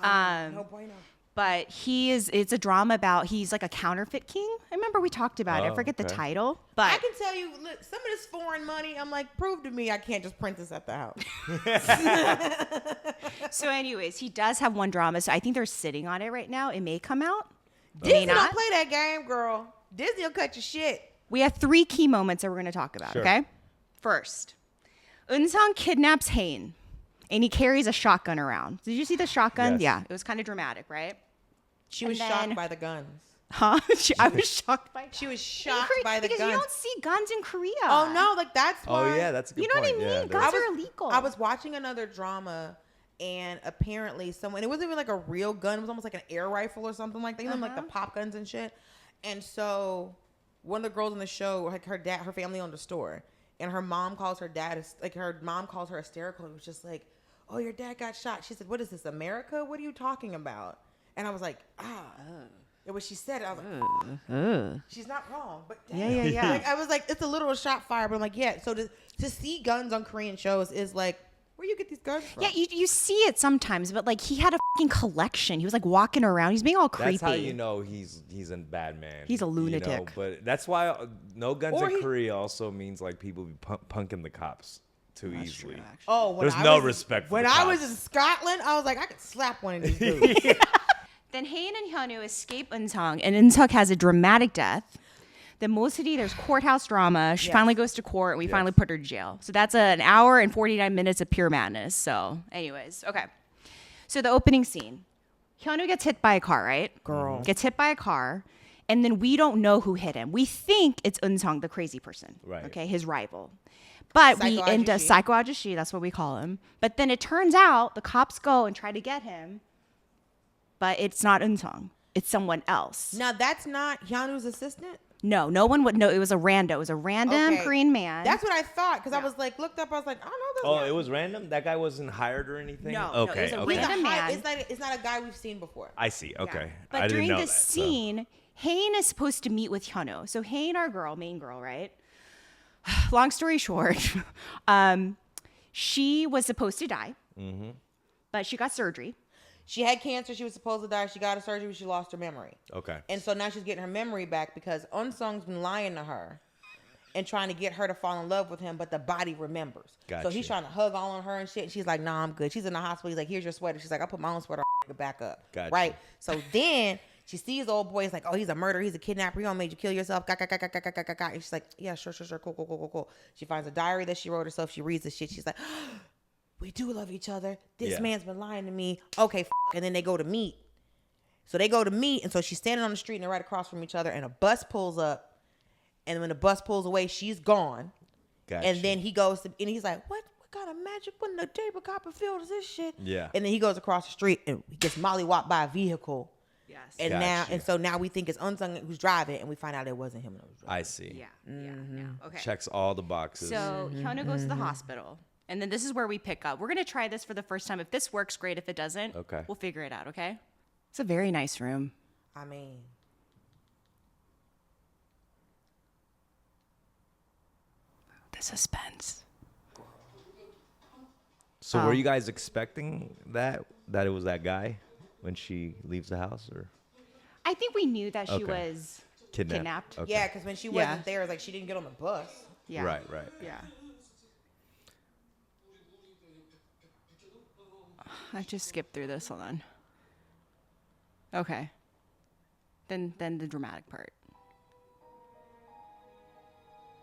No bueno. But it's a drama about, he's like a counterfeit king. I remember we talked about it. I forget the title. But I can tell you, look, some of this foreign money, I'm like, prove to me I can't just print this at the house. So anyways, he does have one drama. So I think they're sitting on it right now. It may come out. Disney may don't not. play that game, girl. Disney will cut your shit. We have 3 key moments that we're going to talk about, okay? First, Eunsung kidnaps Haein, and he carries a shotgun around. Did you see the shotgun? Yes. Yeah, it was kind of dramatic, right? She was shocked by the guns. Huh? I was shocked by She was shocked by the because guns. you don't see guns in Korea. Oh, no, like that's why. Oh, yeah, that's a good You know point. what I mean? Yeah, Guns there's- are illegal. I was watching another drama, and apparently someone, it wasn't even like a real gun. It was almost like an air rifle or something like that. You know, like the pop guns and shit. And so one of the girls in the show, like her family owned a store. And her mom calls her dad, like her mom calls her hysterical. It was just like, oh, your dad got shot. She said, what is this, America? What are you talking about? And I was like, And when she said it, I was like, she's not wrong. But damn. Yeah. Like, I was like, it's a little shot fire. But I'm like, yeah. So to see guns on Korean shows is like, where you get these guns from? Yeah, you see it sometimes, but like he had a fucking collection. He was like walking around. He's being all creepy. That's how you know he's a bad man. He's a you know? lunatic. But that's why no guns Or in Korea also means like people be punking the cops too That's easily. true, actually. Oh, when There's I no was- respect for When the I was cops. in Scotland, I was like, I could slap one of these dudes. Then Haein and Hyunwoo escape Eunsung, and Eunsung has a dramatic death. Then Moh Seul Hee, there's courthouse drama. She finally goes to court, and we finally put her to jail. So that's an hour and 49 minutes of pure madness. So, anyways, okay. So the opening scene, Hyunwoo gets hit by a car, right? Girl. Gets hit by a car, and then we don't know who hit him. We think it's Eunsung, the crazy person, Right. okay, his rival. But we end up Psycho Ajushi, that's what we call him. But then it turns out the cops go and try to get him, but it's not Eunsung. It's someone else. Now, that's not Hyunwoo's assistant? No one would know. It was a rando. It was a random Okay. Korean man. That's what I thought, because I was like, looked up, I was like, I don't know this Oh, guy. it was random? That guy wasn't hired or anything? No, it Okay, was a okay. He's a random high- man. it's not a guy we've seen before. I see. Okay. Yeah. But I during didn't know this that, so. scene, Haein is supposed to meet with Hyunwoo. So Haein, our girl, main girl, right? Long story short, she was supposed to die, but she got surgery. She had cancer. She was supposed to die. She got a surgery. She lost her memory. Okay. And so now she's getting her memory back because Eunsung's been lying to her and trying to get her to fall in love with him, but the body remembers. So he's Gotcha. trying to hug all on her and shit. And she's like, nah, I'm good. She's in the hospital. He's like, here's your sweater. She's like, I'll put my own sweater on back up. Gotcha. Right? So then she sees old boy. He's like, oh, he's a murderer. He's a kidnapper. He gonna make you kill yourself. And she's like, yeah, sure. Cool. She finds a diary that she wrote herself. She reads the shit. She's like, we do love each other. This Yeah. man's been lying to me. Okay, and then they go to meet. So they go to meet, and so she's standing on the street, and they're right across from each other, and a bus pulls up, and when the bus pulls away, she's gone. Gotcha. And then he goes to, and he's like, what kind of magic? What in the David Copperfield is this shit? Yeah. And then he goes across the street, and he gets mollywopped by a vehicle. Yes. And Gotcha. so now we think it's Eunsung who's driving, and we find out it wasn't him that was driving. I see. Yeah. Okay. Checks all the boxes. So Hyunwoo goes to the hospital. And then this is where we pick up. We're going to try this for the first time. If this works, great. If it doesn't, Okay. we'll figure it out, okay? It's a very nice room. I mean, The suspense. So were you guys expecting that it was that guy when she leaves the house, or I think we knew that she Okay. was kidnapped? kidnapped. Okay. yeah, because when she Yeah. wasn't there, it's like she didn't get on the bus. Yeah. Right. Yeah. I just skipped through this. Hold on. Okay. Then the dramatic part.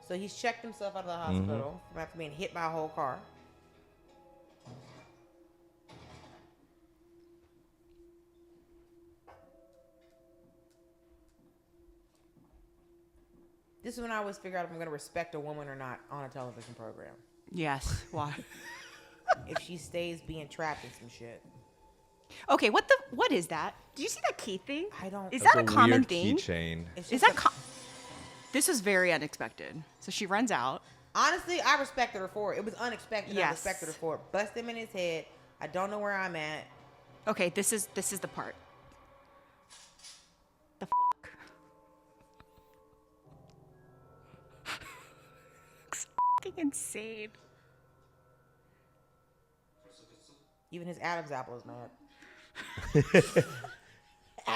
So he's checked himself out of the hospital from after being hit by a whole car. This is when I always figure out if I'm going to respect a woman or not on a television program. Yes. Why? If she stays being trapped in some shit. Okay. What is that? Do you see that key thing? I don't. Is That's that a common weird thing? Keychain. It's Is just that this was very unexpected. So she runs out. honestly, I respected her for it. It was unexpected. I Yes. respected her for it. Bust him in his head. I don't know where I'm at. Okay, this is the part. The it's fucking insane. Even his Adam's apple is mad.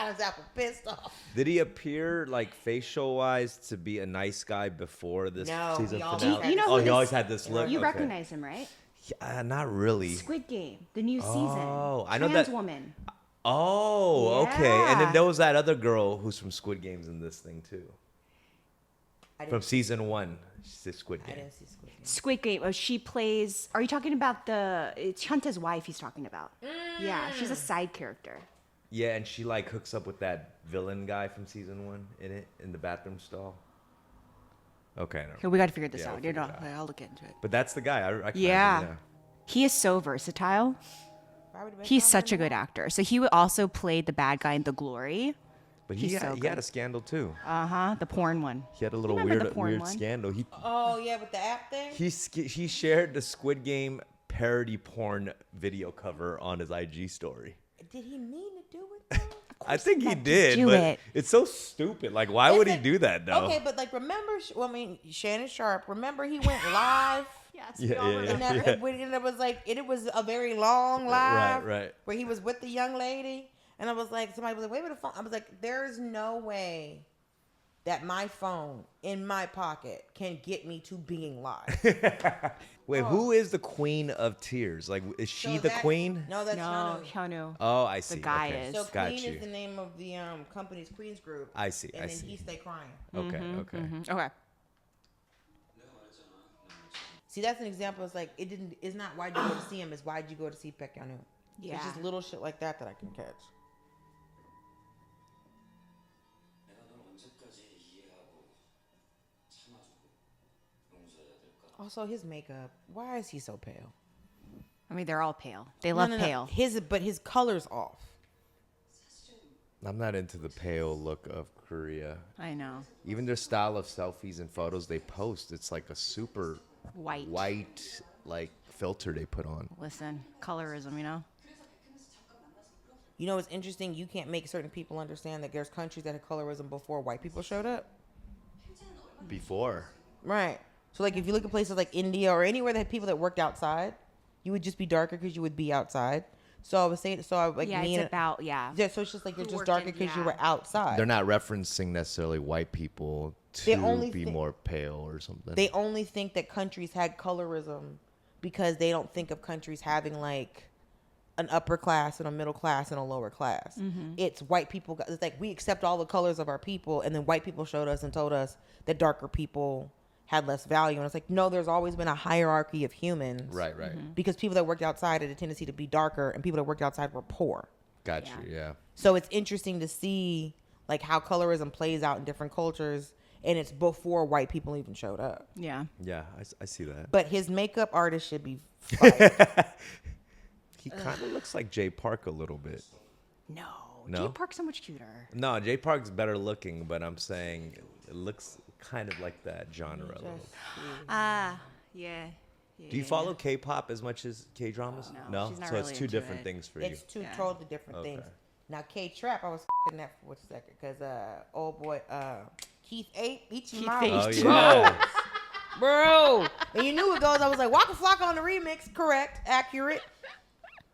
Adam's apple pissed off. Did he appear like facial wise to be a nice guy before this No, season he always finale? had You know oh, who he this- always had this look. You Okay. recognize him, right? Yeah, not really. Squid Game, the new season. Oh, I know Trans that- woman. Oh, okay. And Yeah. then there was that other girl who's from Squid Games in this thing too. I From didn't, season 1, she's a Squid I Game. didn't see Squid Game. Squid Game. Oh, she plays. Are you talking about it's Hyuntae's wife? He's talking about. Yeah, she's a side character. Yeah, and she like hooks up with that villain guy from season 1 in the bathroom stall. Okay, no. Okay, we got to figure this Yeah, out. we'll You know, figure it out. I'll look into it. But that's the guy. I recognize Yeah. him, yeah. He is so versatile. Why would it make He's fun of such a him? good actor. So he also played the bad guy in The Glory. But He's he so had good. a scandal too. The porn one. He had a little remember the weird porn one? scandal. Oh yeah, with the app thing. He shared the Squid Game parody porn video cover on his IG story. Did he mean to do it? Though? I think he meant to did, do but it. it's so stupid. Like, why would he do that though? Okay, but like, remember? Shannon Sharp. Remember, he went live. Yes, we all remember. And it was like it was a very long live, right. where he was with the young lady, and I was like, somebody was like, wait, with the phone. I was like, there's no way that my phone in my pocket can get me to being live. Wait, who is the Queen of Tears? Like, is she So the that- queen? No, that's No, Hyunwoo. Hyunwoo. Oh, I see. guy okay. is. So Got Queen you. is the name of the company's Queens Group. I see. And I then see. he stay crying. Okay. Okay. Okay. See, that's an example. It's like it's not why'd you go to see him. It's why'd you go to see Baek Hyun-woo. Yeah. It's just little shit like that I can catch. Also, his makeup. Why is he so pale? I mean, they're all pale. They love No. pale. His color's off. I'm not into the pale look of Korea. I know. Even their style of selfies and photos they post, it's like a super White. like filter they put on. Listen, colorism, you know? You know what's interesting? You can't make certain people understand that there's countries that had colorism before white people showed up. Before. Right. So, like, if you look at places like India or anywhere that had people that worked outside, you would just be darker because you would be outside. So I was saying, Yeah, me it's and about, yeah. yeah. So it's just like you're Who just worked darker in- because you yeah. were outside. They're not referencing necessarily white people They to only be think- more pale or something. They only think that countries had colorism because they don't think of countries having like an upper class and a middle class and a lower class. It's white people. It's like we accept all the colors of our people, and then white people showed us and told us that darker people had less value. And it's like, no, there's always been a hierarchy of humans. right. Because people that worked outside had a tendency to be darker, and people that worked outside were poor. Got you. Yeah. So it's interesting to see like how colorism plays out in different cultures, and it's before white people even showed up. Yeah. Yeah, I see that. But his makeup artist should be fired. He kind of looks like Jay Park a little bit. No. No? Jay Park's so much cuter. No, Jay Park's better looking, but I'm saying it looks kind of like that genre. a little. Yeah. Do you follow K-pop as much as K-dramas? No, she's not So it's really two into different it. things for you. It's two Yeah. totally different Okay. things. Now K-Trap, I was f***ing that for a second because old boy Keith 8, Keith Ichimaru. 8. Oh H2O. yeah. Bro. And you knew it goes. I was like, Waka Flocka on the remix. Correct. Accurate.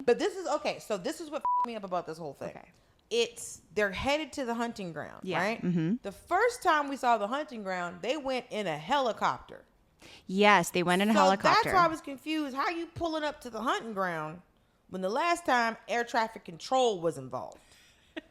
But this is, okay, so this is what f***ed me up about this whole thing. Okay. They're headed to the hunting ground, Yeah. right? Mm-hmm. The first time we saw the hunting ground, they went in a helicopter. Yes, they went in a So helicopter. that's why I was confused. How you pulling up to the hunting ground when the last time air traffic control was involved?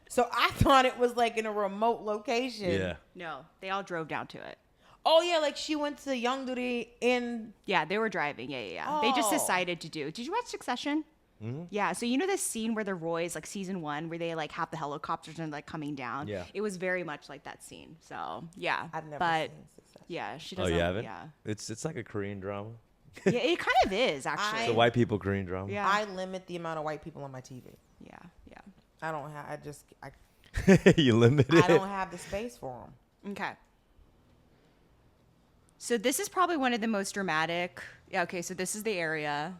So I thought it was like in a remote location. Yeah. No, they all drove down to it. Oh yeah, like she went to Yeongdori in. Yeah, they were driving. Yeah. They just Oh. decided to do. Did you watch Succession? Mm-hmm. Yeah. So you know this scene where the Roys, like season 1, where they like have the helicopters and like coming down. Yeah. It was very much like that scene. So yeah. I've never but seen Succession. yeah, she Oh, doesn't. you haven't? Yeah. It's like a Korean drama. Yeah, it kind of is actually. It's a white people Korean drama. Yeah. I limit the amount of white people on my TV. Yeah. I don't have. You limit it. I don't have the space for them. Okay. So this is probably one of the most dramatic. Yeah. Okay. So this is the area.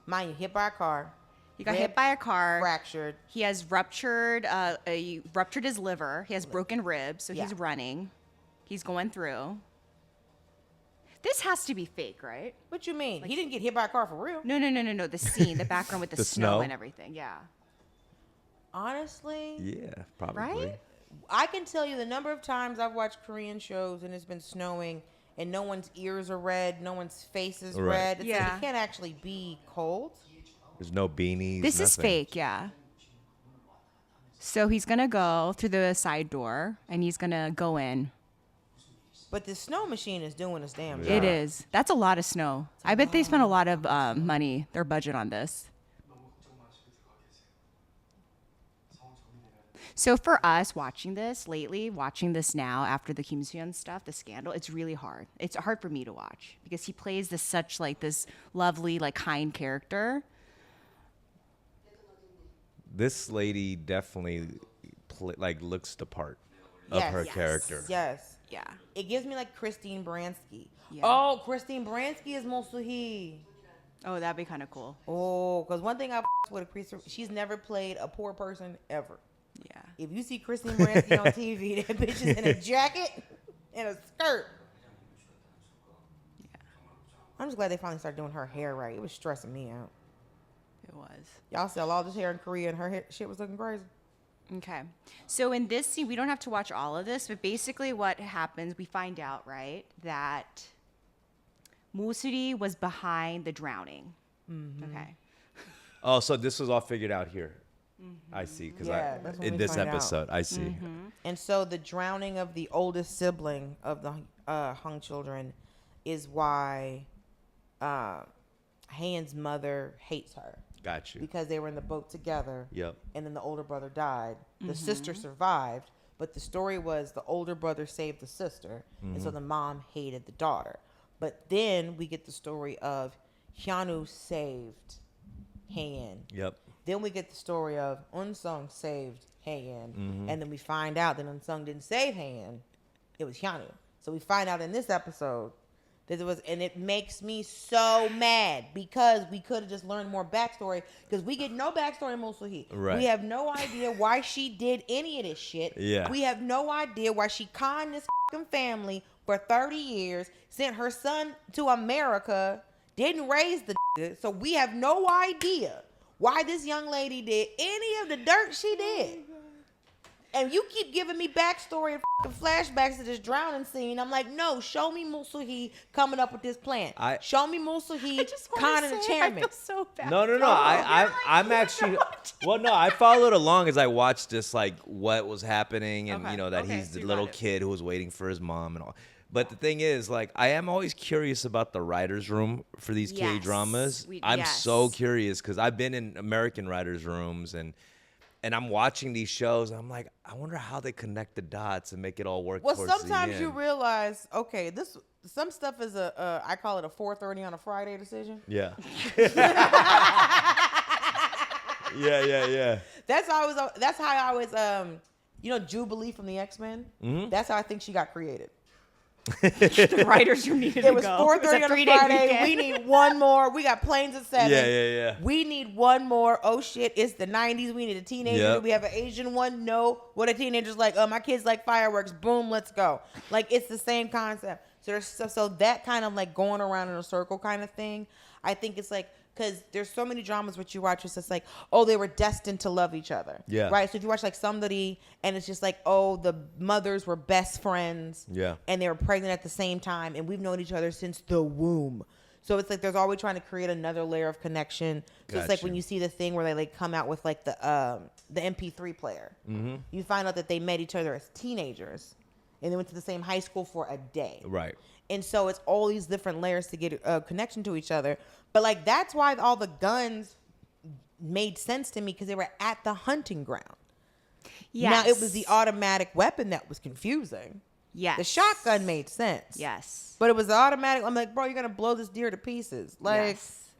Mind you, hit by a car, He got Rib hit by a car. fractured. He has ruptured. He ruptured his liver. He has broken ribs. So he's Yeah. running. He's going through. This has to be fake, right? What you mean? He didn't get hit by a car for real. No. The scene, the background with the, The snow snow? and everything. Yeah. Honestly, Yeah, probably. Right? I can tell you the number of times I've watched Korean shows and it's been snowing and no one's ears are red, no one's face is Right. red. It's like Yeah. it can't actually be cold. There's no beanies. This is nothing. fake, yeah. So he's gonna go through the side door and he's gonna go in. But the snow machine is doing its damn job. It is. That's a lot of snow. I bet they spent a lot of money, their budget on this. So for us watching this lately, watching this now after the Kim Seon stuff, the scandal, it's really hard. It's hard for me to watch because he plays this lovely, like kind character. This lady definitely looks the part of her character. Yes. Yeah. It gives me like Christine Baranski. Yeah. Oh, Christine Baranski is Moh Seul Hee. Oh, that'd be kind of cool. Oh, because one thing I with Christine, she's never played a poor person ever. Yeah. If you see Christine Baranski on TV, that bitch is in a jacket and a skirt. Yeah. I'm just glad they finally started doing her hair right. It was stressing me out. It was. Y'all sell all this hair in Korea and her hair, shit was looking crazy. Okay. So in this scene, we don't have to watch all of this, but basically what happens, we find out, right, that Moh Seul Hee was behind the drowning. Okay. Oh, so this was all figured out here. I see. Because Yeah, that's when in we this find out. episode, I see. And so the drowning of the oldest sibling of the Hung children is why Haen's mother hates her. Got you. Because they were in the boat together. Yep. And then the older brother died. The sister survived, but the story was the older brother saved the sister, and so the mom hated the daughter. But then we get the story of Hyunwoo saved Haen. Yep. Then we get the story of Eunsung saved Haen, and then we find out that Eunsung didn't save Haen; it was Hyunwoo. So we find out in this episode that it was, and it makes me so mad because we could have just learned more backstory because we get no backstory in Moh Seul Hee. Right. We have no idea why she did any of this shit. Yeah. We have no idea why she conned this fucking family for 30 years, sent her son to America, didn't raise the nigga, so we have no idea why this young lady did any of the dirt she did. And you keep giving me backstory and fucking flashbacks to this drowning scene. I'm like, no, show me Moh Seul Hee coming up with this plan. Show me Moh Seul Hee conning the chairman. I feel so bad. No. I'm actually. Well, no, I followed along as I watched this, like what was happening, and Okay, that okay, he's so the you little got it. kid who was waiting for his mom and all. But the thing is, like, I am always curious about the writers' room for these Yes. K-dramas. I'm so curious because I've been in American writers' rooms and I'm watching these shows. And I'm like, I wonder how they connect the dots and make it all work. Well, towards the sometimes you end. realize, okay, some stuff is I call it a 4:30 on a Friday decision. Yeah. yeah. That's how I was. Jubilee from the X-Men. That's how I think she got created. The writers room needed It to was go. 4:30 It was on a 3-day Friday. weekend. We need one more. We got planes at 7. Yeah. We need one more. Oh shit, it's the 90s. We need a teenager. Yep. We have an Asian one. No, what a teenager's like. My kids like fireworks. Boom, let's go. Like it's the same concept. So that kind of like going around in a circle kind of thing. I think it's like. Because there's so many dramas which you watch, it's just like, oh, they were destined to love each other. Yeah. Right? So if you watch like somebody and it's just like, oh, the mothers were best friends. Yeah. And they were pregnant at the same time. And we've known each other since the womb. So it's like there's always trying to create another layer of connection. So it's like Gotcha. when you see the thing where they like come out with like the MP3 player. Mm-hmm. You find out that they met each other as teenagers. And they went to the same high school for a day. Right. And so it's all these different layers to get a connection to each other. But like that's why all the guns made sense to me because they were at the hunting ground. Yes. Now it was the automatic weapon that was confusing. Yes. The shotgun made sense. Yes. But it was the automatic. I'm like, bro, you're gonna blow this deer to pieces. Like Yes.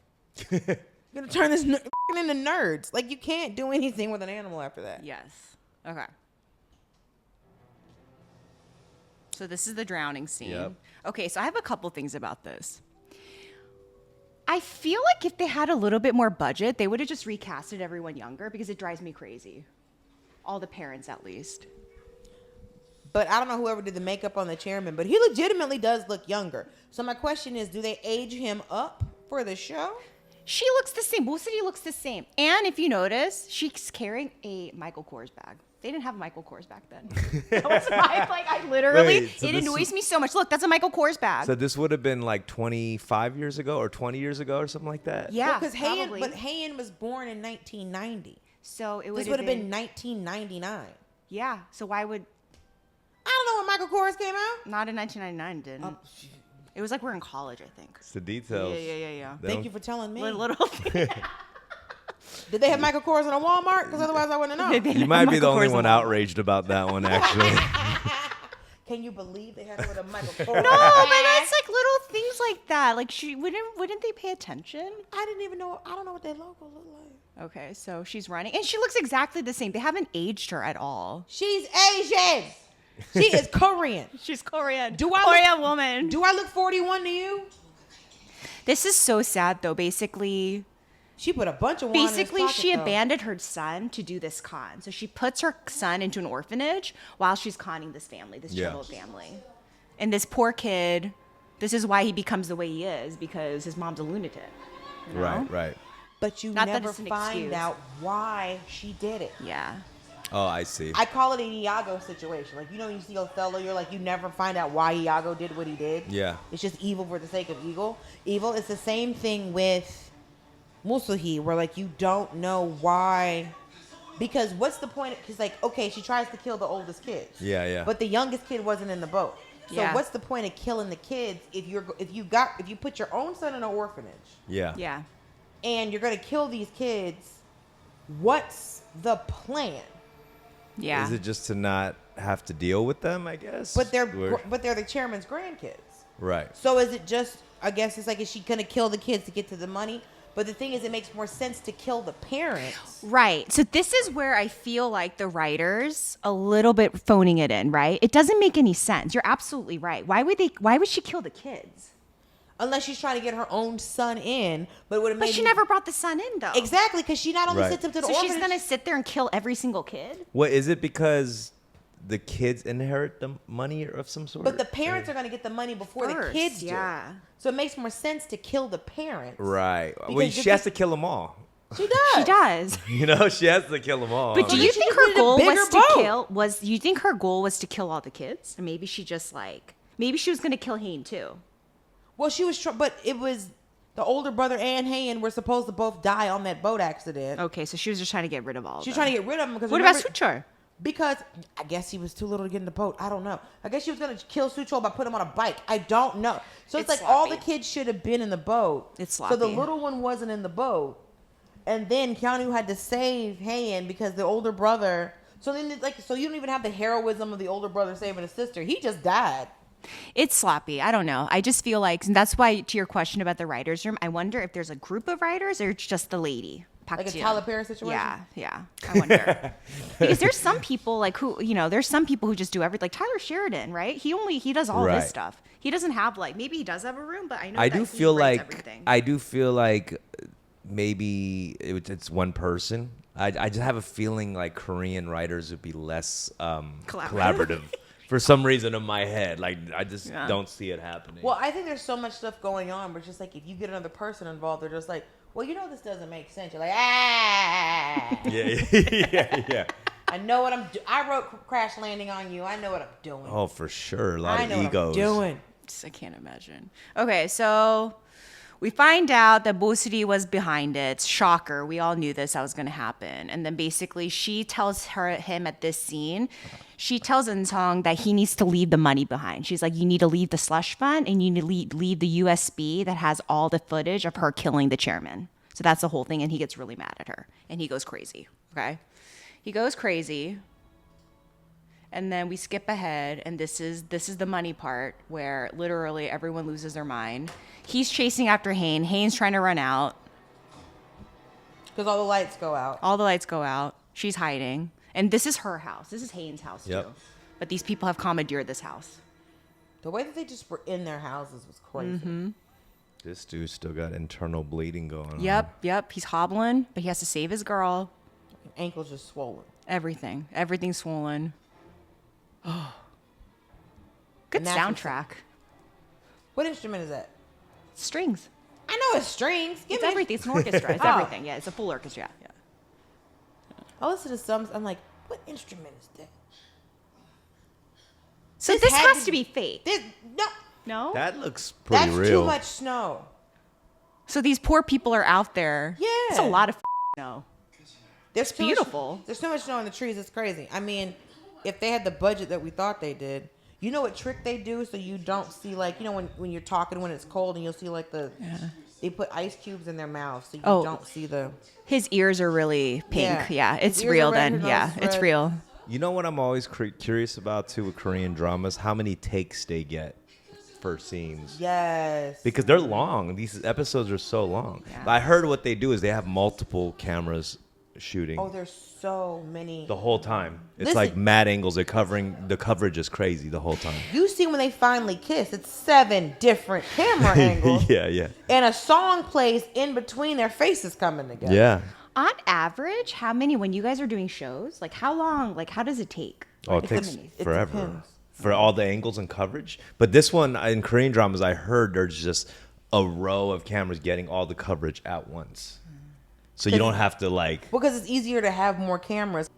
you're gonna turn this into nerds. Like you can't do anything with an animal after that. Yes. Okay. So this is the drowning scene. Yep. Okay, so I have a couple things about this. I feel like if they had a little bit more budget, they would have just recasted everyone younger because it drives me crazy. All the parents, at least. But I don't know whoever did the makeup on the chairman, but he legitimately does look younger. So my question is, do they age him up for the show? She looks the same. Moh Seul Hee looks the same. And if you notice, she's carrying a Michael Kors bag. They didn't have a Michael Kors back then. That was my, like, I literally, Wait, so it this annoys me so much. Look, that's a Michael Kors bag. So this would have been like 25 years ago or 20 years ago or something like that? Yeah, Because probably. Haein was born in 1990. So it This would have been 1999. Yeah. So why would, I don't know when Michael Kors came out. not in 1999, didn't. It was like we're in college, I think. It's the details. Yeah. Thank you for telling me. Little thing. Did they have Michael Kors in a Walmart? Because otherwise I wouldn't know. You might be the only one outraged about that one, actually. Can you believe they had it with a Michael Kors? No, but that's like little things like that. Like she wouldn't they pay attention? I didn't even know. I don't know what their logo looked like. Okay, so she's running, and she looks exactly the same. They haven't aged her at all. She's Asian. She is Korean. She's Korean. Korean woman? Do I look 41 to you? This is so sad, though. Basically, She put a bunch of wine in his pocket, she though. abandoned her son to do this con. So she puts her son into an orphanage while she's conning this family, this Yeah. troubled family. And this poor kid, this is why he becomes the way he is, because his mom's a lunatic. You know? Right. But you Not that never it's an find excuse. out why she did it. Yeah. Oh, I see. I call it a Iago situation. Like, you know, you see Othello, you're like, you never find out why Iago did what he did. Yeah. It's just evil for the sake of evil. It's the same thing with Moh Seul Hee, where, like, you don't know why. Because what's the point? Because, like, okay, she tries to kill the oldest kids. Yeah. But the youngest kid wasn't in the boat. So Yeah. what's the point of killing the kids if you put your own son in an orphanage Yeah. Yeah. and you're gonna kill these kids? What's the plan? Yeah. Is it just to not have to deal with them, I guess? But they're Or- the chairman's grandkids. right. So is it just? I guess it's like, is she gonna kill the kids to get to the money? But the thing is, it makes more sense to kill the parents. Right. So this is where I feel like the writers a little bit phoning it in, right? It doesn't make any sense. You're absolutely right. Why would she kill the kids? Unless she's trying to get her own son in, but it would have made But she never brought the son in though. exactly, because she not only Right. sits up to the So she's orphanage. gonna sit there and kill every single kid? What is it? Because the kids inherit the money of some sort? But the parents are going to get the money before the First, kids do. yeah. So it makes more sense to kill the parents. Right. Well, Because she has to kill them all. She does. She does. You know, she has to kill them all. But do mean, you she think just her needed a goal bigger was to boat. kill? You think her goal was to kill all the kids? Or maybe she just maybe she was gonna kill Haein too. Well, she was, but it was the older brother and Haein were supposed to both die on that boat accident. Okay, so she was just trying to get rid of all. She was trying to get rid of them because What about Soocheol? Because I guess he was too little to get in the boat. I don't know. I guess she was gonna kill Soocheol by putting him on a bike. I don't know. So it's It's like all the sloppy. kids should have been in the boat. It's So the sloppy. little one wasn't in the boat, and then Keanu had to save Haein because the older brother. So then, so you don't even have the heroism of the older brother saving his sister. He just died. It's sloppy. I don't know. I just feel like, and that's why to your question about the writers' room, I wonder if there's a group of writers or it's just the lady. Park Like a Ji-yeon. Tyler Perry situation? Yeah. I wonder because there's some people there's some people who just do everything. Like Tyler Sheridan, right? He does all Right. this stuff. He doesn't have maybe he does have a room, but I know I that do he feel writes like everything. maybe it's one person. I just have a feeling like Korean writers would be less collaborative for some reason in my head. Like I just don't see it happening. Well, I think there's so much stuff going on, but just like if you get another person involved, they're just like, well, this doesn't make sense. You're like, yeah. I know what I'm doing. I wrote Crash Landing on You. I know what I'm doing. Oh, for sure. A lot I of know egos. what I'm doing. I can't imagine. Okay, so we find out that Moh Seul Hee was behind it. Shocker. We all knew that was going to happen. And then basically she tells him at this scene, she tells Eunsung that he needs to leave the money behind. She's like, you need to leave the slush fund and you need to leave the USB that has all the footage of her killing the chairman. So that's the whole thing. And he gets really mad at her and he goes crazy. Okay. He goes crazy. And then we skip ahead, and this is the money part where literally everyone loses their mind. He's chasing after Haein. Haein's trying to run out. Because all the lights go out. All the lights go out. She's hiding. And this is her house. This is Haein's house, Yep. too. But these people have commandeered this house. The way that they just were in their houses was crazy. Mm-hmm. This dude still got internal bleeding going on. Yep. He's hobbling, but he has to save his girl. Ankles just swollen. Everything's swollen. Oh. Good And that's what's- soundtrack. What instrument is that? Strings. I know it's strings. Give It's me everything. It's an orchestra. It's Oh. everything. Yeah, it's a full orchestra. Yeah. I listen to some. I'm like, what instrument is that? So This this had has to to be fake. No, No? That looks pretty that's real. too much snow. So these poor people are out there. Yeah. It's a lot of snow. There's too beautiful. There's so much snow in the trees. It's crazy. I mean, if they had the budget that we thought they did, you know what trick they do so you don't see like when you're talking when it's cold and you'll see like they put ice cubes in their mouth so you don't see the. His ears are really pink. Yeah, His it's ears real are red, then. his nose Yeah, is it's red. real. You know what I'm always curious about too with Korean dramas? How many takes they get for scenes. Yes. Because they're long. These episodes are so long. Yeah. I heard what they do is they have multiple cameras shooting Oh, there's so many. the whole time. It's Listen. like mad angles. They're covering, the coverage is crazy the whole time. You see when they finally kiss, it's 7 different camera angles. Yeah. And a song plays in between their faces coming together. Yeah. On average, how many, when you guys are doing shows, like how long, like how does it take? Oh, it Like, takes how many? It forever depends. for all the angles and coverage. But this one in Korean dramas, I heard there's just a row of cameras getting all the coverage at once. So you don't have to like. Because it's easier to have more cameras.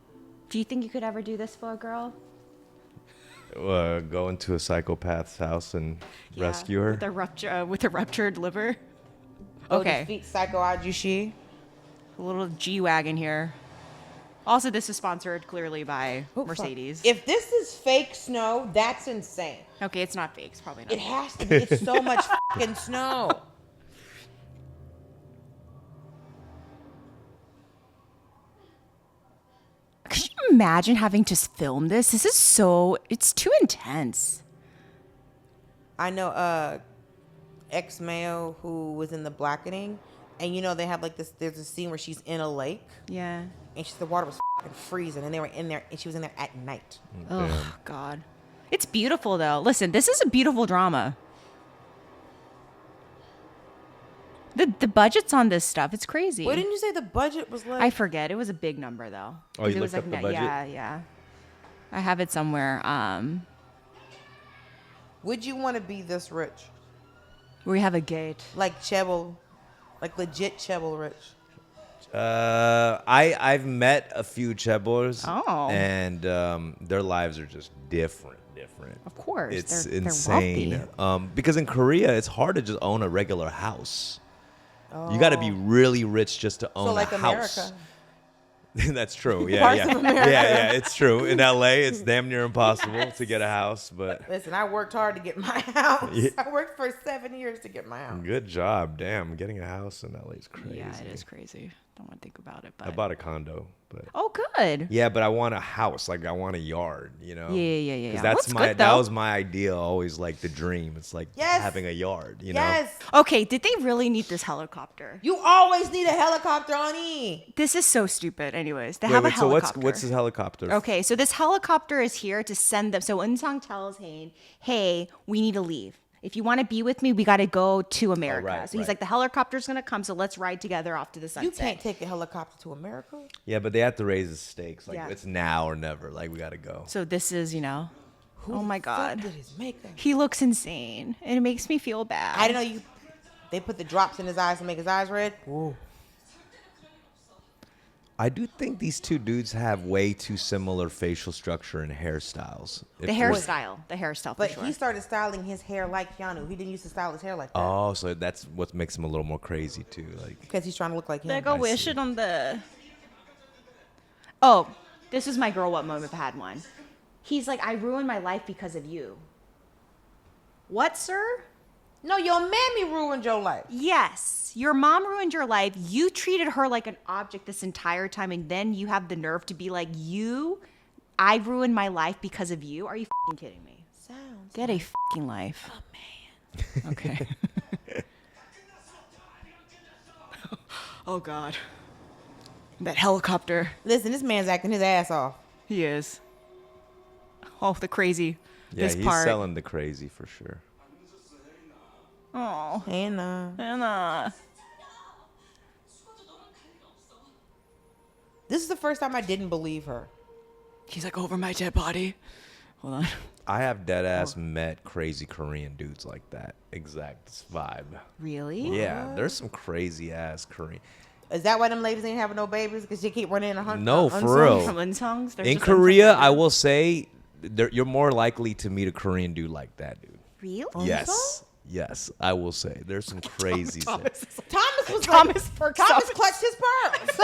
Do you think you could ever do this for a girl? Go into a psychopath's house and rescue her. With a ruptured liver. Oh, Okay. defeat Psycho Ajushi. A little G-Wagon here. Also, this is sponsored clearly by Mercedes. If this is fake snow, that's insane. Okay, it's not fake. It's probably not. It has to be. It's so much fucking snow. Could you imagine having to film this? This is it's too intense. I know ex Mayo who was in The Blackening, and you know they have like this. There's a scene where she's in a lake, Yeah. and the water was fucking freezing, and they were in there, and she was in there at night. Oh, God. It's beautiful, though. Listen, this is a beautiful drama. The budgets on this stuff, it's crazy. What didn't you say the budget was like? I forget. It was a big number, though. Oh, you It was looked up the budget? Yeah. I have it somewhere. Would you want to be this rich, We have a gate. like Chebble, like legit Chebble rich? I've met a few Chebors. Oh. And their lives are just different. Of course. It's they're insane. wealthy. Because in Korea, it's hard to just own a regular house. You got to be really rich just to own So like a house. America. That's true. Yeah, Parts yeah. of America. Yeah, it's true. In LA, it's damn near impossible to get a house, but Listen, I worked hard to get my house. Yeah. I worked for 7 years to get my house. good job. Damn, getting a house in LA is crazy. Yeah, it is crazy. Don't want to think about it. But I bought a condo, but Oh, good. yeah, but I want a house. Like I want a yard, you know? Yeah. Because Well, that's it's my good, that though. was my idea, always like the dream. It's like Yes. having a yard, you know? Yes. Okay, did they really need this helicopter? You always need a helicopter on E. This is so stupid. Anyways, they Wait, have a wait, so helicopter. what's his helicopter? Okay, so this helicopter is here to send them. So Eunsung tells Haein, "Hey, we need to leave. If you want to be with me, we got to go to America." right, so he's right. like, "The helicopter's gonna come, so let's ride together off to the You sunset." can't take a helicopter to America. Yeah, but they have to raise the stakes. Like Yeah. it's now or never. Like we gotta go. So this is, oh my God, Fuck did his makeup? he looks insane, and it makes me feel bad. I didn't know you. They put the drops in his eyes to make his eyes red. Ooh. I do think these two dudes have way too similar facial structure and hairstyles. The hairstyle, for But sure. he started styling his hair like Keanu. He didn't used to style his hair like that. Oh, so that's what makes him a little more crazy too. Like Because he's trying to look like him. Like, oh, I wish see. it on the. Oh, this is my girl. What moment if I had one? He's like, I ruined my life because of you. What, sir? No, your mammy ruined your life. Yes, your mom ruined your life. You treated her like an object this entire time, and then you have the nerve to be like, I ruined my life because of you. Are you fucking kidding me? Sounds. Get a fucking life. Oh, man. Okay. Oh, God. That helicopter. Listen, this man's acting his ass off. He is. Oh, the crazy. yeah, this he's part. selling the crazy for sure. Oh, And Anna. this is the first time I didn't believe her. He's like, over my dead body. Hold on. I have dead ass met crazy Korean dudes like that. Exact vibe. Really? Yeah, there's some crazy ass Korean. Is that why them ladies ain't having no babies? Because you keep running in a hunt? No, for real. From Eunsungs? They're In just Korea, Eunsungs. I will say you're more likely to meet a Korean dude like that, dude. Really? Yes, I will say. There's some crazy Thomas was Thomas like, perked Thomas up. clutched his pearls.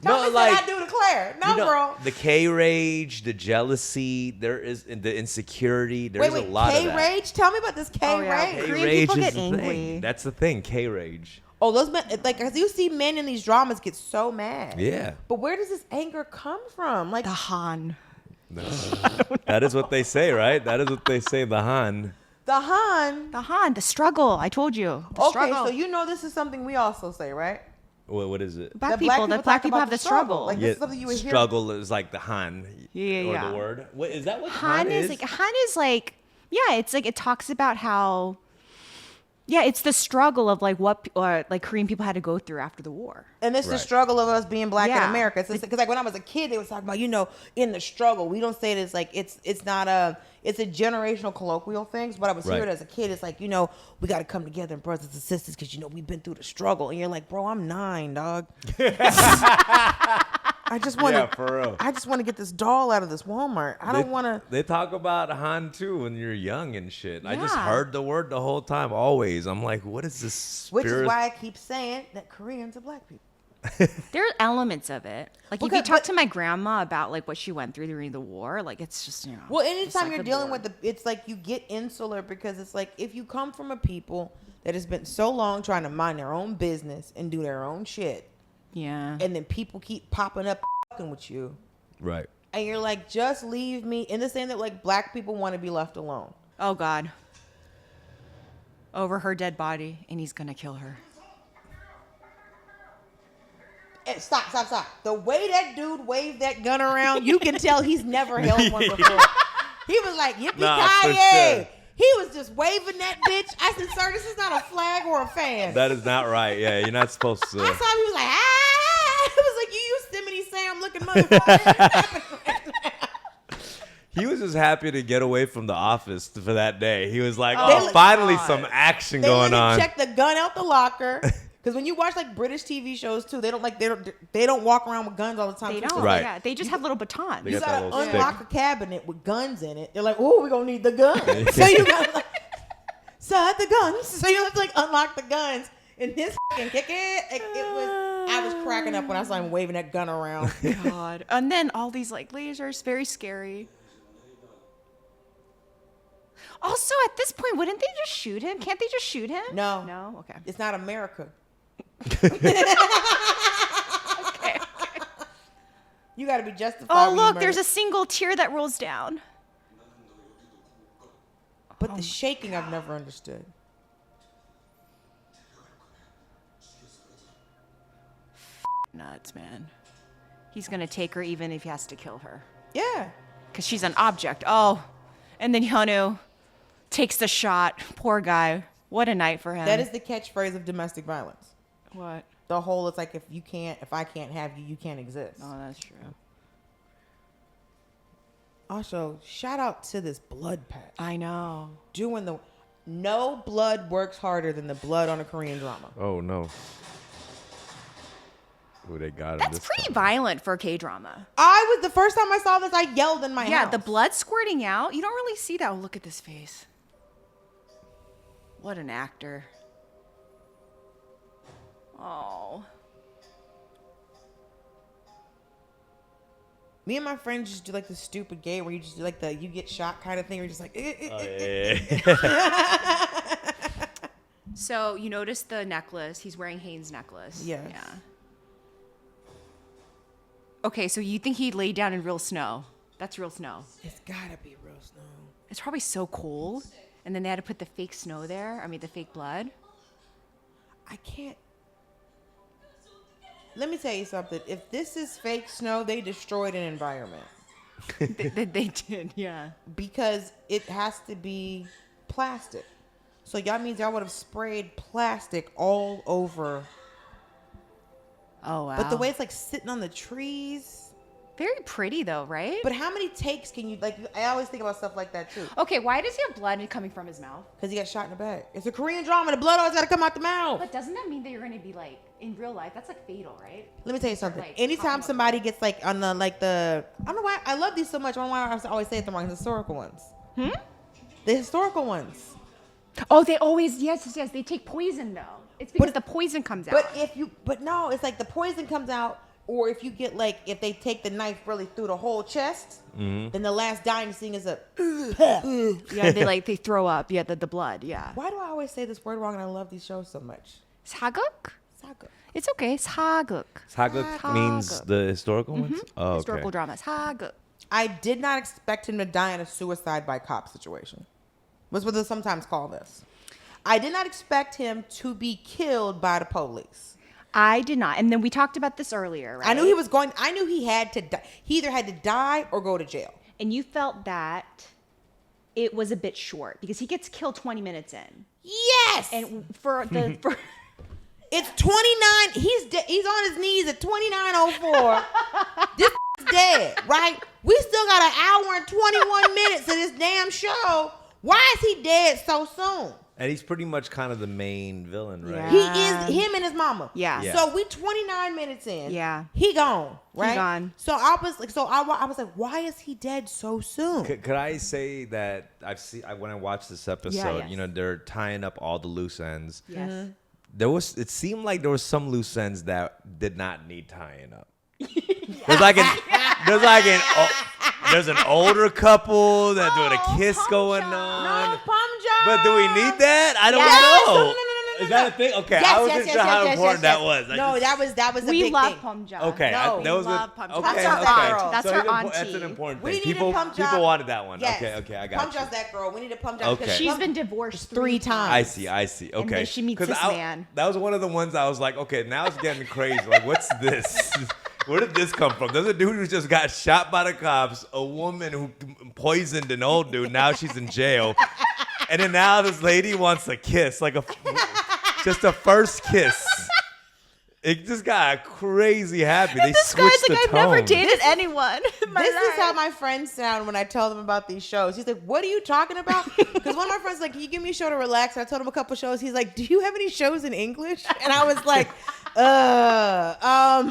No, Thomas like, said, I do declare. No, you know, bro. the K rage, the jealousy, there is the insecurity. There's Wait, a lot of that. K-rage? Tell me about this K-rage. K Korean rage people is get the angry. thing. That's the thing. K rage. Oh, those men, like, because you see men in these dramas get so mad. Yeah. But where does this anger come from? Like, The Han. That is what they say, right? That is what they say. The Han. the Han. The Han. The struggle. I told you. The Okay, struggle. so you know this is something we also say, right? What is it? Black The people. The black talk people about have the struggle. Like, this is something you would hear. Struggle is like the Han. Yeah, or yeah. the word. What is that? What Han is like yeah, it's like it talks about how it's the struggle of like what like Korean people had to go through after the war. And it's the Right. struggle of us being black in Yeah. America. Because like when I was a kid, they was talking about, in the struggle. We don't say it as like it's not it's a generational colloquial things. But I was hearing Right. it as a kid. It's like, we got to come together and brothers and sisters because we've been through the struggle. And you're like, bro, I'm 9, dog. I just want Yeah, for real. I just want to get this doll out of this Walmart. I don't want to. They talk about Han too when you're young and shit. I just Yeah. heard the word the whole time, always. I'm like, what is this? Which is spirit- why I keep saying that Koreans are black people. There are elements of it. Like if Okay, you talk but- to my grandma about like what she went through during the war, like it's just Well, it's anytime like you're the dealing war. with it's like you get insular because it's like if you come from a people that has been so long trying to mind their own business and do their own shit, yeah. and then people keep popping up fucking with you, Right. and you're like, just leave me. In the same that like black people want to be left alone. Oh God. Over her dead body, and he's gonna kill her. And stop. The way that dude waved that gun around, you can tell he's never held one before. He was like, yippee Nah, for ki sure. He was just waving that bitch. I said, sir, this is not a flag or a fan. That is not right. Yeah, you're not supposed to. I saw him, he was like, ah! It was like, you Yosemite Sam looking motherfucker. He was just happy to get away from the office for that day. He was like, Oh, oh, finally God. some action They going let him on. check the gun out the locker. Because when you watch like British TV shows too, they don't walk around with guns all the time. They too. don't. Right. Yeah. They just have little batons. They You got that gotta little unlock stick. a cabinet with guns in it. They're like, oh, we're gonna need the gun. So you gotta like, sir, the guns. So you have to like unlock the guns. And this fucking kick it was. I was cracking up when I saw him waving that gun around. God. And then all these like lasers, very scary. Also, at this point, wouldn't they just shoot him? Can't they just shoot him? No. No? Okay. It's not America. Okay. You gotta be justified. Oh, when you look, murder. there's a single tear that rolls down. But the shaking I've never understood. Nuts, man. He's going to take her even if he has to kill her. Yeah. Because she's an object. Oh. And then Hyunwoo takes the shot. Poor guy. What a night for him. That is the catchphrase of domestic violence. What? The whole, it's like if I can't have you, you can't exist. Oh, that's true. Also, shout out to this blood patch. I know. No blood works harder than the blood on a Korean drama. Oh, no. Ooh, they got him. That's this pretty time. violent for a K-drama. The first time I saw this, I yelled in my Yeah, house. the blood squirting out. You don't really see that. Oh, look at this face. What an actor. Oh. Me and my friends just do like the stupid game where you just do like the you get shot kind of thing. Where you're just like, Oh, yeah. So you notice the necklace. He's wearing Haein's necklace. Yes. Yeah. Okay, so you think he laid down in real snow? That's real snow. It's gotta be real snow. It's probably so cold. And then they had to put the fake snow there. I mean, the fake blood. I can't. Let me tell you something. If this is fake snow, they destroyed an environment they did, yeah. because it has to be plastic. So y'all means y'all would have sprayed plastic all over. Oh, wow. But the way it's like sitting on the trees, Very pretty though, right? But how many takes can you like? I always think about stuff like that too. Okay, why does he have blood coming from his mouth? Because he got shot in the back. It's a Korean drama. The blood always got to come out the mouth. But doesn't that mean that you're going to be like in real life? That's like fatal, right? Let me tell you something. Like, Anytime somebody gets like on the I don't know why I love these so much. I don't know why I always say it the wrong. Historical ones. The historical ones. Oh, they always yes. They take poison though. It's because the poison comes out. But no, it's like the poison comes out. Or if you get like, if they take the knife really through the whole chest, then the last dying scene is a. Yeah, they throw up. Yeah, the blood. Yeah. Why do I always say this word wrong and I love these shows so much? 사극? Saga. It's okay. 사극. Saga means the historical ones? Oh, okay. Historical drama. 사극. I did not expect him to die in a suicide by cop situation. What's what they sometimes call this. I did not expect him to be killed by the police. I did not. And then we talked about this earlier, right? I knew he had to die. He either had to die or go to jail. And you felt that it was a bit short because he gets killed 20 minutes in. Yes. And for it's 29. He's on his knees at 29:04. This is dead, right? We still got an hour and 21 minutes of this damn show. Why is he dead so soon? And he's pretty much kind of the main villain, right? Yeah. He is him and his mama. Yeah. So we 29 minutes in. Yeah. He gone, right? He gone. So I was like, why is he dead so soon? Could I say that when I watched this episode, yes. they're tying up all the loose ends. Yes. It seemed like there was some loose ends that did not need tying up. There's an older couple that doing a kiss going on. No, Beomja. But do we need that? I don't know. No. Is that a thing? Okay, Yes, I wasn't sure how important that was. That was a We big love thing. Beomja. Okay, No, we that was love Beomja. okay. That's our girl. That's So her that's auntie. That's an important We thing. needed Beomja. People wanted that one. Yes. Okay, I got you. Beomja's that girl. We need to Beomja. Okay. She's been divorced three times. I see. Okay. And then she meets 'Cause this man. That was one of the ones I was like, okay, now it's getting crazy. Like, what's this? Where did this come from? There's a dude who just got shot by the cops, a woman who poisoned an old dude. Now she's in jail. And then now this lady wants a kiss, just a first kiss. It just got crazy happy. They This switched guy's the like, I've tone. never dated anyone in my This life. is how my friends sound when I tell them about these shows. He's like, what are you talking about? Because one of my friends was like, can you give me a show to relax? And I told him a couple shows. He's like, do you have any shows in English? And I was like,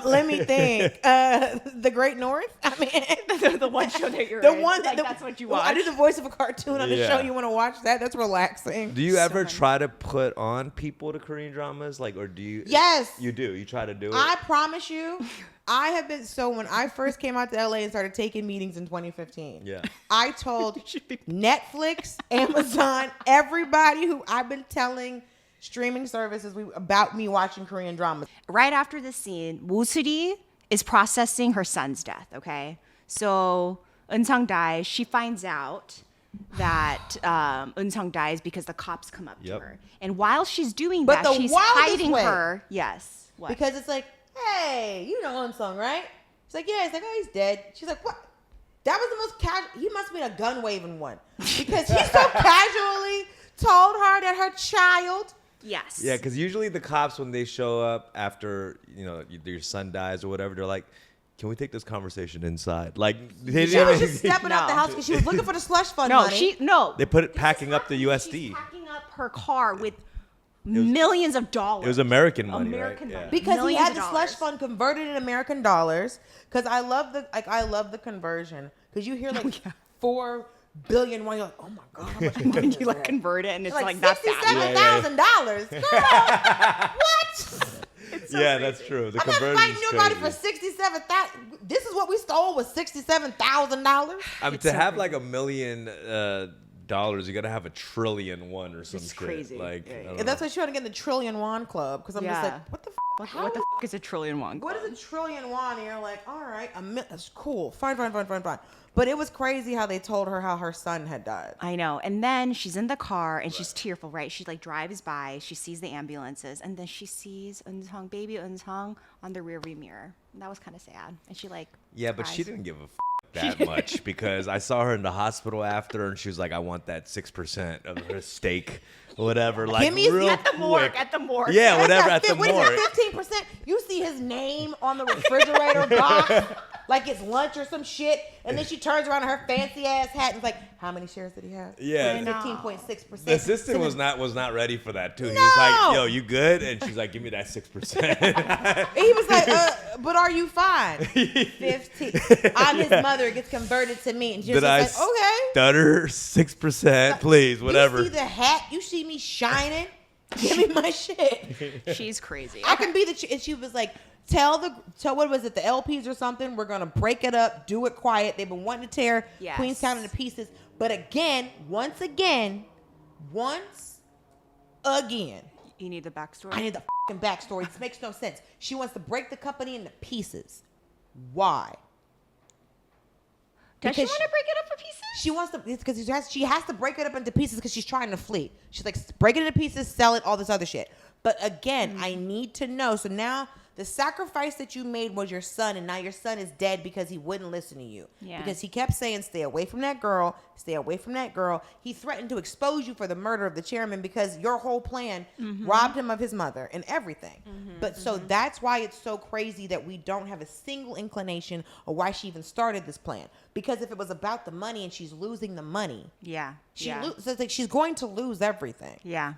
let me think. The Great North? I mean, the one show that you're the in. one Like, that that's what you well, watch. I do the voice of a cartoon on the Yeah. show. You want to watch that? That's relaxing. Do you ever try to put on people to Korean dramas? Or do you? Yes. You do. You try to do it? I promise you, I have been when I first came out to LA and started taking meetings in 2015. Yeah. I told Netflix, Amazon, everybody who I've been telling streaming services about me watching Korean dramas. Right after the scene, Moh Seul Hee is processing her son's death, okay? So Eunsung dies. She finds out that Eunsung dies because the cops come up to her. And while she's doing But that, the she's wildest hiding way. her. Yes. What? Because it's like, hey, you know Eunsung, right? It's like, yeah. It's like, oh, he's dead. She's like, what? That was the most casual. He must have been a gun waving one because he so casually told her that her child. Yes. Yeah, because usually the cops, when they show up after your son dies or whatever, they're like, "Can we take this conversation inside?" Like they She was didn't. just stepping out the house because she was looking for the slush fund No, money. They put it packing up the USD. She's packing up her car with millions of dollars. It was American money, American right? money. Yeah. Because Millions he had of the dollars. slush fund converted in American dollars. Because I love the conversion. Because you hear like 4 billion one, you're like, oh my god, how much money When is you like that? convert it and it's Like like not that. $67,000. Girl, what? Yeah, that's true. The I'm not conversion fighting is nobody crazy. for 67,000. This is what we stole was $67,000. To have like $1 million, you gotta have 1 trillion one or some It's shit. crazy. Like, Yeah, I yeah. don't And that's know. why she's trying to get in the trillion won club. Because I'm just Yeah. like, what the What how? the is a trillion won? What is a trillion won? And you're like, all right, that's cool. Fine. But it was crazy how they told her how her son had died. I know. And then she's in the car and she's tearful, right? She like drives by, she sees the ambulances, and then she sees Eunsung, baby Eunsung, on the rearview mirror. And that was kind of sad. And she like Yeah, but she cries. didn't give a that much because I saw her in the hospital after, and she was like, "I want that 6% of her steak, whatever." Like Give me real at the morgue. quick. At the morgue. Yeah, whatever at the What is morgue. that, 15%? You see his name on the refrigerator box. like it's lunch or some shit. And then she turns around in her fancy ass hat and is like, how many shares did he have? Yeah. 15.6%. The assistant was not ready for that too. He was like, "Yo, you good?" And she's like, "Give me that 6%." And he was like, but are you fine? 15. I'm his mother. It gets converted to me. And she was Did I like, okay. stutter 6%, please, whatever. You see the hat? You see me shining? Give me my shit. She's crazy. I can be the. And she was like, tell what was it? The LPs or something. We're gonna break it up. Do it quiet. They've been wanting to tear Queenstown into pieces. But again, once again. You need the backstory? I need the fucking backstory. This makes no sense. She wants to break the company into pieces. Why? Does she want to break it up for pieces? She wants to, because she has to break it up into pieces because she's trying to flee. She's like, break it into pieces, sell it, all this other shit. But again, I need to know. So now the sacrifice that you made was your son, and now your son is dead because he wouldn't listen to you. Yeah. Because he kept saying, stay away from that girl, stay away from that girl. He threatened to expose you for the murder of the chairman because your whole plan robbed him of his mother and everything. But so that's why it's so crazy that we don't have a single inclination of why she even started this plan. Because if it was about the money and she's losing the money, Yeah. so it's like she's going to lose everything. Yeah.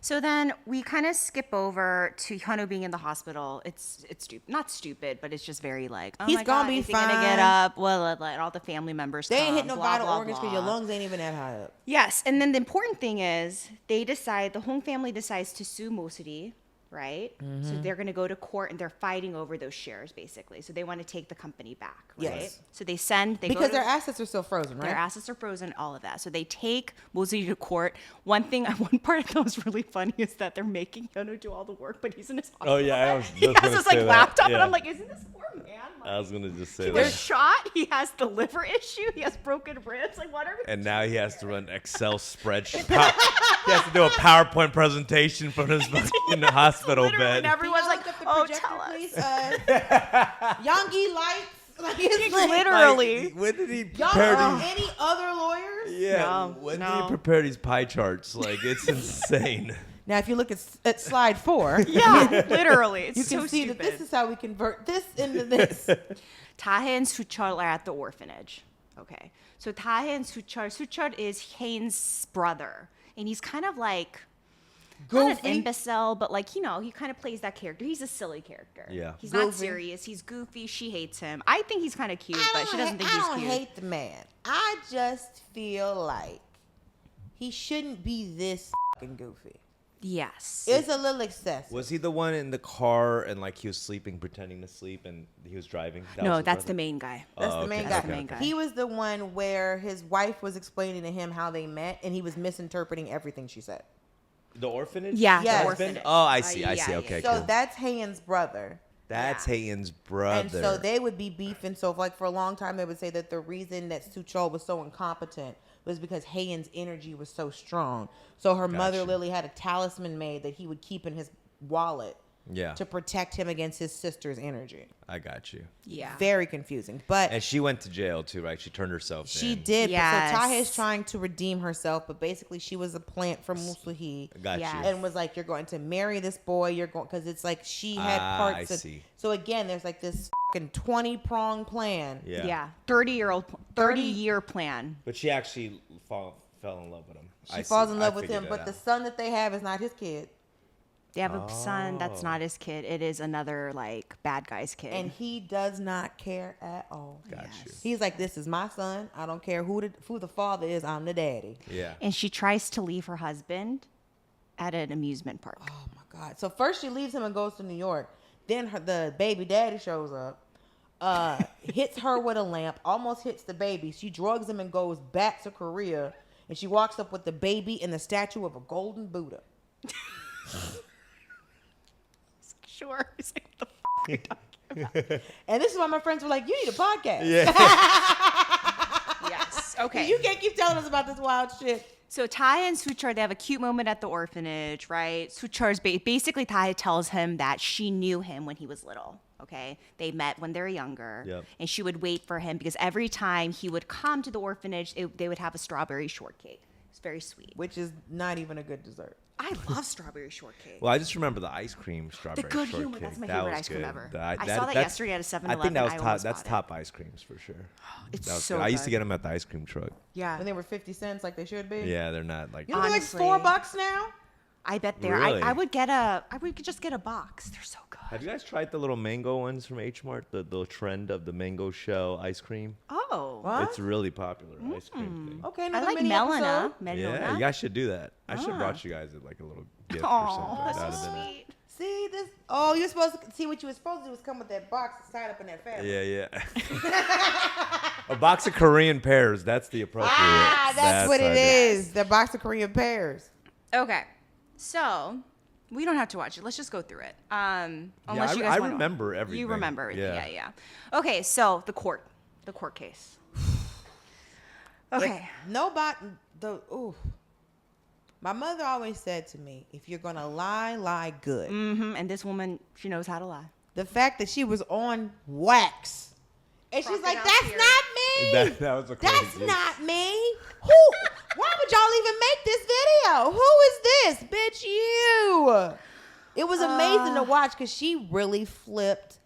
So then we kind of skip over to Hyunwoo being in the hospital. It's not stupid, but it's just very like, oh He's my gonna God, be is he gonna fine. get up? Well, let all the family members They come. ain't hit no blah, vital blah, organs because blah. your lungs ain't even that high up. Yes, and then the important thing is the Hong family decides to sue Moh Seul Hee, right? So they're going to go to court and they're fighting over those shares, basically. So they want to take the company back, right? Yes. So they send Because their assets are still frozen, right? their assets are frozen, all of that. So they take Moh Seul Hee to court. One part I thought was really funny is that they're making Hyunwoo do all the work, but he's in his hospital. Oh, yeah, I was he just has gonna his say like that. laptop, and Yeah. I'm like, isn't this poor man? Like, I was gonna just say he that. was shot. He has the liver issue. He has broken ribs. Like, what are we? And now he has to run Excel spreadsheet. He has to do a PowerPoint presentation from his fucking hospital Literally, bed. and everyone's like, Look up the oh, projector, tell us. please. Yongi lights. Like, it's like, Literally. When did he Y'all prepare know these? any other lawyers? Yeah. No, When did no. he prepare these pie charts? Like, it's insane. Now, if you look at slide 4, Yeah, literally. It's you so can see stupid. that this is how we convert this into this. Dahye and Soocheol are at the orphanage. Okay. So Dahye and Soocheol is Haein's brother. And he's kind of like, not Goofy. an imbecile, but like, he kind of plays that character. He's a silly character. Yeah. He's not Goofy. serious. He's goofy. She hates him. I think he's kind of cute, but she doesn't think I he's don't cute. hate the man. I just feel like he shouldn't be this fucking goofy. Yes. It's a little excessive. Was he the one in the car and like he was sleeping, pretending to sleep, and he was driving? No, that's the main guy. That's Oh, the main okay. guy. That's the main guy. He was the one where his wife was explaining to him how they met, and he was misinterpreting everything she said. The orphanage. Yeah, Yes. the orphanage. Oh, I see. I yeah, see. yeah, Okay, yeah. So cool. that's Haein's brother. That's Yeah. Haein's brother. And so they would be beefing. So like for a long time, they would say that the reason that Soocheol was so incompetent was because Haein's energy was so strong. So her mother Gotcha. Lily had a talisman made that he would keep in his wallet Yeah, to protect him against his sister's energy. I got you. Yeah. Very confusing. But And she went to jail too, right? She turned herself she in. did. Yes. But so Dahye is trying to redeem herself, but basically she was a plant from Moh Seul Hee. Got Yeah. you. And was like, you're going to marry this boy. You're going, because it's like she had parts. I of, see. So again, there's like this fucking 20-prong plan. Yeah. Yeah. 30-year plan. But she actually fell in love with him. She falls in love with him, but the son that they have is not his kid. They have a son that's not his kid. It is another like bad guy's kid. And he does not care at all. Got you. He's like, this is my son. I don't care who the father is. I'm the daddy. Yeah. And she tries to leave her husband at an amusement park. Oh my God. So first she leaves him and goes to New York. Then the baby daddy shows up, hits her with a lamp, almost hits the baby. She drugs him and goes back to Korea. And she walks up with the baby and the statue of a golden Buddha. Sure. He's like, what the f- are you talking about? And this is why my friends were like, you need a podcast. Yes. Okay. You can't keep telling us about this wild shit. So Dahye and Soocheol, they have a cute moment at the orphanage, right? Soocheol's basically Dahye tells him that she knew him when he was little. Okay, they met when they were younger, Yep. and she would wait for him because every time he would come to the orphanage, they would have a strawberry shortcake. It's very sweet. which is not even a good dessert. I love strawberry shortcake. Well, I just remember the ice cream The strawberry Good shortcake. Humor, that's my That favorite was ice cream good. ever. That- I saw that that's- yesterday at a 7-Eleven. I think that was almost that's bought it. top ice creams for sure. It's That was so good. I used to good. get them at the ice cream truck. Yeah. When they were 50 cents like they should be. Yeah, they're not like. You know, they're like Honestly. $4 now. I bet there. Really? I would just get a box. They're so good. Have you guys tried the little mango ones from H Mart? The trend of the mango shell ice cream. Oh. What? It's really popular ice cream thing. Okay, I another like mini Melana. episode. Yeah, you guys should do that. I should have brought you guys like a little gift or Aw, something. that's That'd so have been- sweet. See this? Oh, you're supposed to see what you were supposed to do was come with that box tied up in that fabric. Yeah, yeah. A box of Korean pears. That's the appropriate. Ah, that's what it how is. The box of Korean pears. Okay. So we don't have to watch it. Let's just go through it. Unless you guys I wanna- remember everything. You remember everything. Yeah. Yeah. Okay. So the court case. Okay. Nobody. My mother always said to me, "If you're gonna lie, lie good." And this woman, she knows how to lie. The fact that she was on wax, and she's like, Crocodile "That's tears. not me. That was a That's crazy. not me. Who? Why would y'all even make this video? Who is this, bitch? You." It was amazing to watch because she really flipped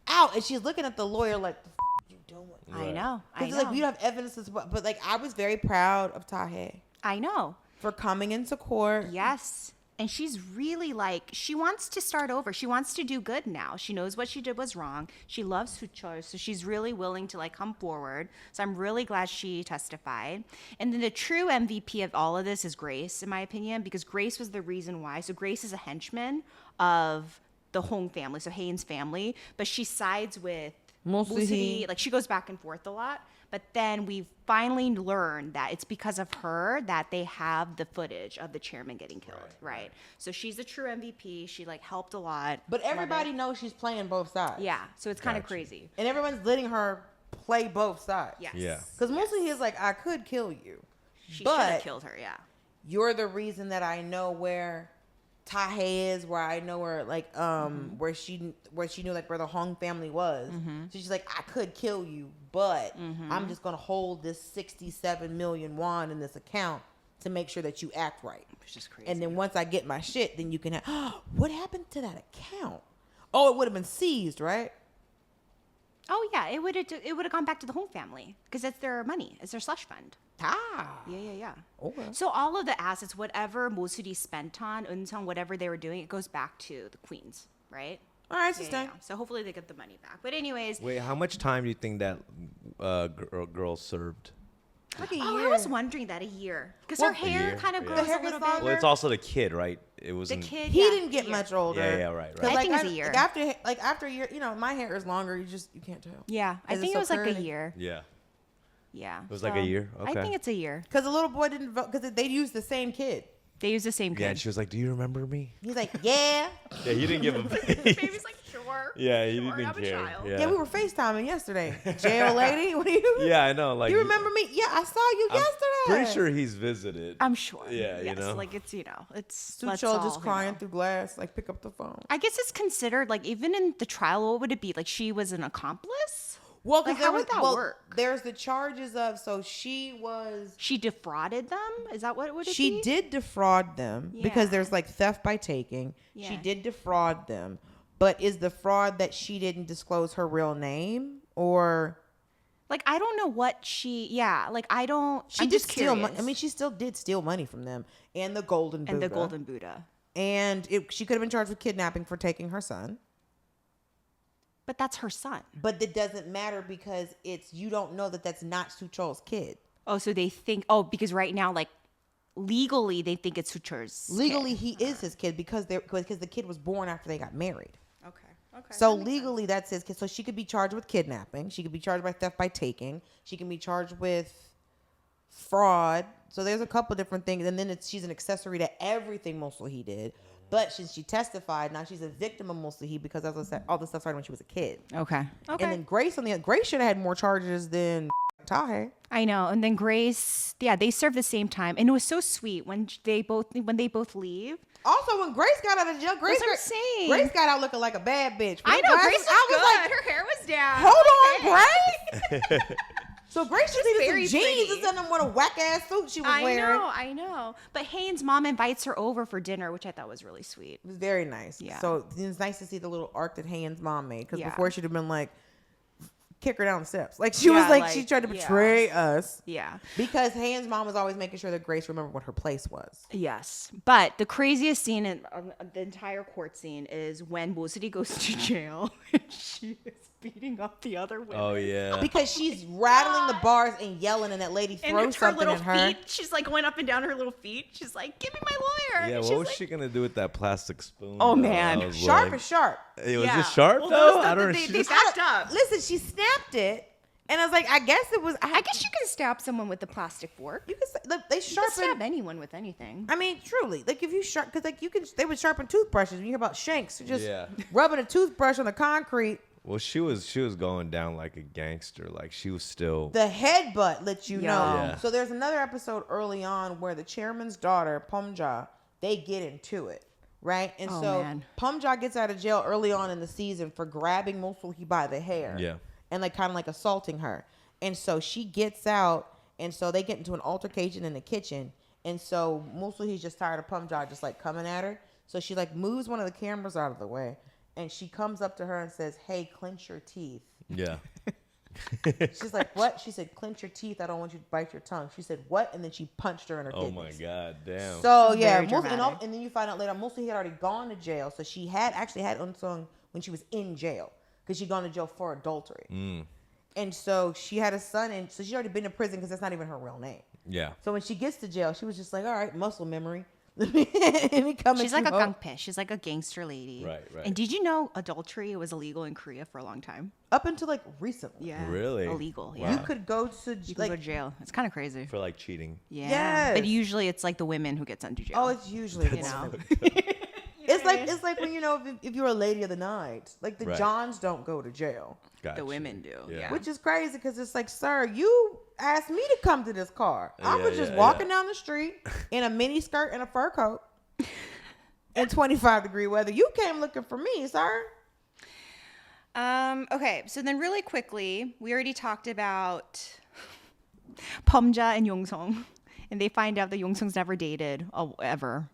out, and she's looking at the lawyer like, "The f- you doing?" I know. I Because know. like we don't have evidence to support, but like I was very proud of Dahye I know. for coming into court. Yes. And she's really like, she wants to start over. She wants to do good now. She knows what she did was wrong. She loves Soocheol, so she's really willing to like come forward. So I'm really glad she testified. And then the true MVP of all of this is Grace, in my opinion, because Grace was the reason why. So Grace is a henchman of the Hong family, so Haein's family, but she sides with Moh Seul Hee. like she goes back and forth a lot. But then we finally learned that it's because of her that they have the footage of the chairman getting killed, right? So she's a true MVP. She like helped a lot. But Love everybody it. knows she's playing both sides. Yeah, so it's kind of Gotcha. crazy. And everyone's letting her play both sides. Yes. Yeah. Because mostly he's like, I could kill you. She should but have killed her, yeah. you're the reason that I know where Dahye is, where I know where like where she knew like where the Hong family was. So she's like, I could kill you, but I'm just gonna hold this 67 million won in this account to make sure that you act right. Which is crazy. And then once I get my shit, then you can have what happened to that account? Oh, it would have been seized, right? Oh yeah, it would have gone back to the Hong family because it's their money. It's their slush fund. Ah. Yeah. Okay. So all of the assets, whatever Moh Seul Hee spent on Eunsung, whatever they were doing, it goes back to the queens, right? All right, Yeah, sister. So hopefully they get the money back. But anyways, Wait, how much time do you think that girl served? Like a oh, I year. was wondering that a year because Well, her hair year, kind of yeah. grows The hair a little gets bit. Well, it's also the kid, right? It The wasn't. kid, He yeah, didn't get year. much older. Yeah, right. 'Cause, I think it was a year. After a year, you know, my hair is longer. You can't tell. Yeah, I Is it think so it was like a curly? year. Yeah. Yeah, It was like a year? I Okay. think it's a year. Because the little boy didn't vote because they used the same kid. They use the same Yeah, and kid. she was like, "Do you remember me?" He's like, yeah. Yeah, he didn't give a. Baby's like, sure. Yeah, he sure, didn't I'm a care. child. Yeah. Yeah, we were FaceTiming yesterday. Jail lady, what are you? Yeah, I know. Like, You remember me? Yeah, I saw you I'm yesterday. pretty sure he's visited. I'm sure. Yeah, you yes, know? like it's it's let's Soocheol all, just crying know. through glass, like pick up the phone. I guess it's considered like even in the trial, what would it be? Like she was an accomplice? Well, Like, because how would that work? There's the charges of she Defrauded them? Is that what it would be? she did defraud them because Yeah. there's like theft by taking. She Yeah. did defraud them, but is the fraud that she didn't disclose her real name or Like I don't know what she. Yeah, like I don't. she I'm did just steal? curious. I mean, she still did steal money from them and the golden Buddha. and the golden Buddha. And she could have been charged with kidnapping for taking her son. But that's her son. But it doesn't matter because you don't know that that's not Soocheol's kid. Oh, so they think. Oh, because right now, like legally, they think it's Soocheol's. Legally, he is his kid because the kid was born after they got married. Okay. So legally, that's his kid. So she could be charged with kidnapping. She could be charged by theft by taking. She can be charged with fraud. So there's a couple different things. And then she's an accessory to everything Moh Seul Hee did. But since she testified, now she's a victim of Moh Seul Hee because, as I said, all this stuff started when she was a kid. Okay. Okay. And then Grace should have had more charges than Dahye. I know. And then Grace, yeah, they served the same time, and it was so sweet when they both leave. Also, when Grace got out of jail, Grace got out looking like a bad bitch. I know. Grace was I was good. like, Her hair was down. hold on, Grace. So Grace just needed very some jeans pretty. instead of what a whack ass suit she was wearing. I know. But Haein's mom invites her over for dinner, which I thought was really sweet. It was very nice. Yeah. So it's nice to see the little arc that Haein's mom made. Because Yeah. before she'd have been like, kick her down the steps. Like she was like she tried to betray us. Yeah. Because Haein's mom was always making sure that Grace remembered what her place was. Yes. But the craziest scene in the entire court scene is when Moh Seul Hee goes to jail and she is beating up the other women. Oh yeah. Because she's rattling the bars and yelling, and that lady And throws her something little at her. feet, she's like going up and down her little feet. She's like, "Give me my lawyer." Yeah, And what she's was like, she gonna do with that plastic spoon? Oh, though? man. I was Sharp like- is sharp. It was Yeah. just sharp Well, though. those I don't know. they- She they just- backed up. Listen, she snapped it, and I was like, I guess it was. I guess you can stab someone with a plastic fork. you can say, look, they You can sharpen. stab anyone with anything. I mean, truly, like if you sharp, because like you can, they would sharpen toothbrushes. When you hear about shanks, you're just Yeah. rubbing a toothbrush on the concrete. Well, she was going down like a gangster. Like she was still. The headbutt lets you know. Yeah. So there's another episode early on where the chairman's daughter, Beomja, they get into it, right? And Oh, so man. Beomja gets out of jail early on in the season for grabbing Moh Seul Hee by the hair. Yeah. And like kind of like assaulting her. And so she gets out, and so they get into an altercation in the kitchen. And so Moh Seul Hee's just tired of Beomja just like coming at her. So she like moves one of the cameras out of the way. And she comes up to her and says, "Hey, clench your teeth." Yeah. She's like, "What?" She said, "Clench your teeth. I don't want you to bite your tongue." She said, "What?" And then she punched her in her Oh kidneys. my god, damn. So This is yeah, very Moh Seul- dramatic. and then you find out later, Moh Seul Hee had already gone to jail. So she had actually had Eunsung when she was in jail because she'd gone to jail for adultery. And so she had a son, and so she'd already been in prison because that's not even her real name. Yeah. So when she gets to jail, she was just like, "All right, muscle memory. Let me come." She's at like a you, ho." gangpe. She's like a gangster lady. Right, right. And did you know adultery was illegal in Korea for a long time? Up until like recently. Yeah. Really? Illegal. Wow. Yeah. You could go to You can go to jail. It's kind of crazy. For like cheating. Yeah. Yes. But usually it's like the women who get sent to jail. Oh, it's usually you know. It's like when if you're a lady of the night, like the Right. Johns don't go to jail, Gotcha. The women do. Yeah. Yeah. which is crazy because it's like, sir, you asked me to come to this car. I was Yeah, just yeah, walking yeah. down the street in a mini skirt and a fur coat in 25-degree weather. You came looking for me, sir. Okay, so then really quickly, we already talked about Beomja and Eunsung, and they find out that Eunsung's never dated ever.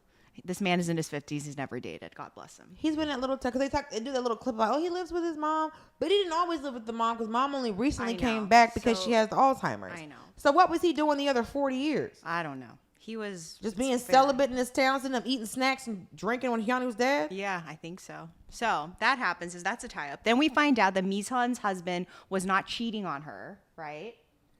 This man is in his 50s. He's never dated. God bless him. He's been that little because they do that little clip about, oh, he lives with his mom, but he didn't always live with the mom because mom only recently I know. came back because So- she has the Alzheimer's. I know. So what was he doing the other 40 years? I don't know. He was Just being it's fair. celibate in his town, sitting up eating snacks and drinking when Hyunwoo was dead? Yeah, I think so. So that happens. That's a tie-up. Then we find out that Miseon's husband was not cheating on her, right?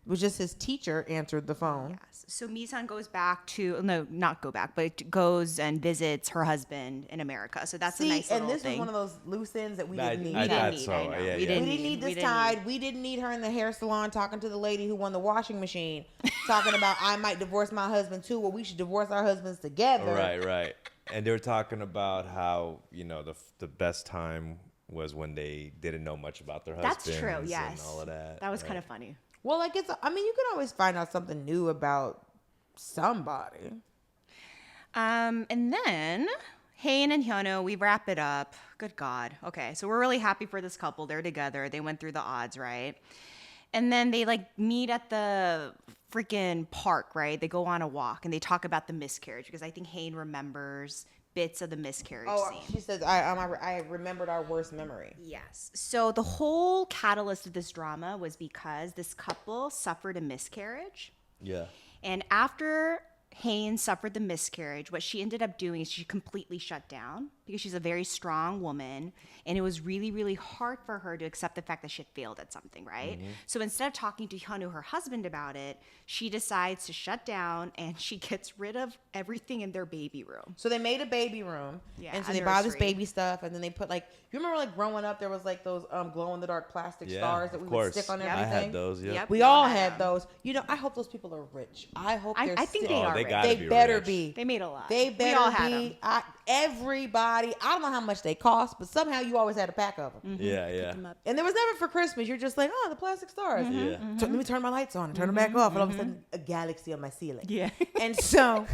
It was just his teacher answered the phone. Yes. So Miseon goes back to not go back, but goes and visits her husband in America. So that's a nice and little this thing. was one of those loose ends that we I- didn't need. I We thought didn't need. so, I know. yeah, We yeah. We didn't didn't need this tide. We didn't need her in the hair salon talking to the lady who won the washing machine, talking about I might divorce my husband too. Well, we should divorce our husbands together. Right. And they were talking about how, the best time was when they didn't know much about their husbands. That's true. And Yes. all of that. That was right? kind of funny. Well, like you can always find out something new about somebody. And then Haein and Hyunwoo, we wrap it up. Good God. Okay, so we're really happy for this couple. They're together. They went through the odds, right? And then they meet at the freaking park, right? They go on a walk and they talk about the miscarriage because I think Haein remembers bits of the miscarriage scene. She says I remembered our worst memory. Yes. So the whole catalyst of this drama was because this couple suffered a miscarriage. Yeah. And after Haein suffered the miscarriage, what she ended up doing is she completely shut down because she's a very strong woman. And it was really, really hard for her to accept the fact that she had failed at something, right? So instead of talking to Hyunwoo, her husband, about it, she decides to shut down and she gets rid of everything in their baby room. So they made a baby room, Yeah, and so a they buy this nursery. baby stuff, and then they put you remember growing up there was those glow in the dark plastic Yeah, stars that of we course. would stick on Yep. I everything. had those, yeah. Yep. We all had those. I hope those people are rich. I hope they're I think sick. they are they rich. gotta They be better rich. be. They made a lot. They We better all had be. them. Everybody. I don't know how much they cost, but somehow you always had a pack of them. Yeah. And there was never for Christmas. You're just like, oh, the plastic stars. Yeah. Let me turn my lights on and turn them back off. And all of a sudden, a galaxy on my ceiling. Yeah. And so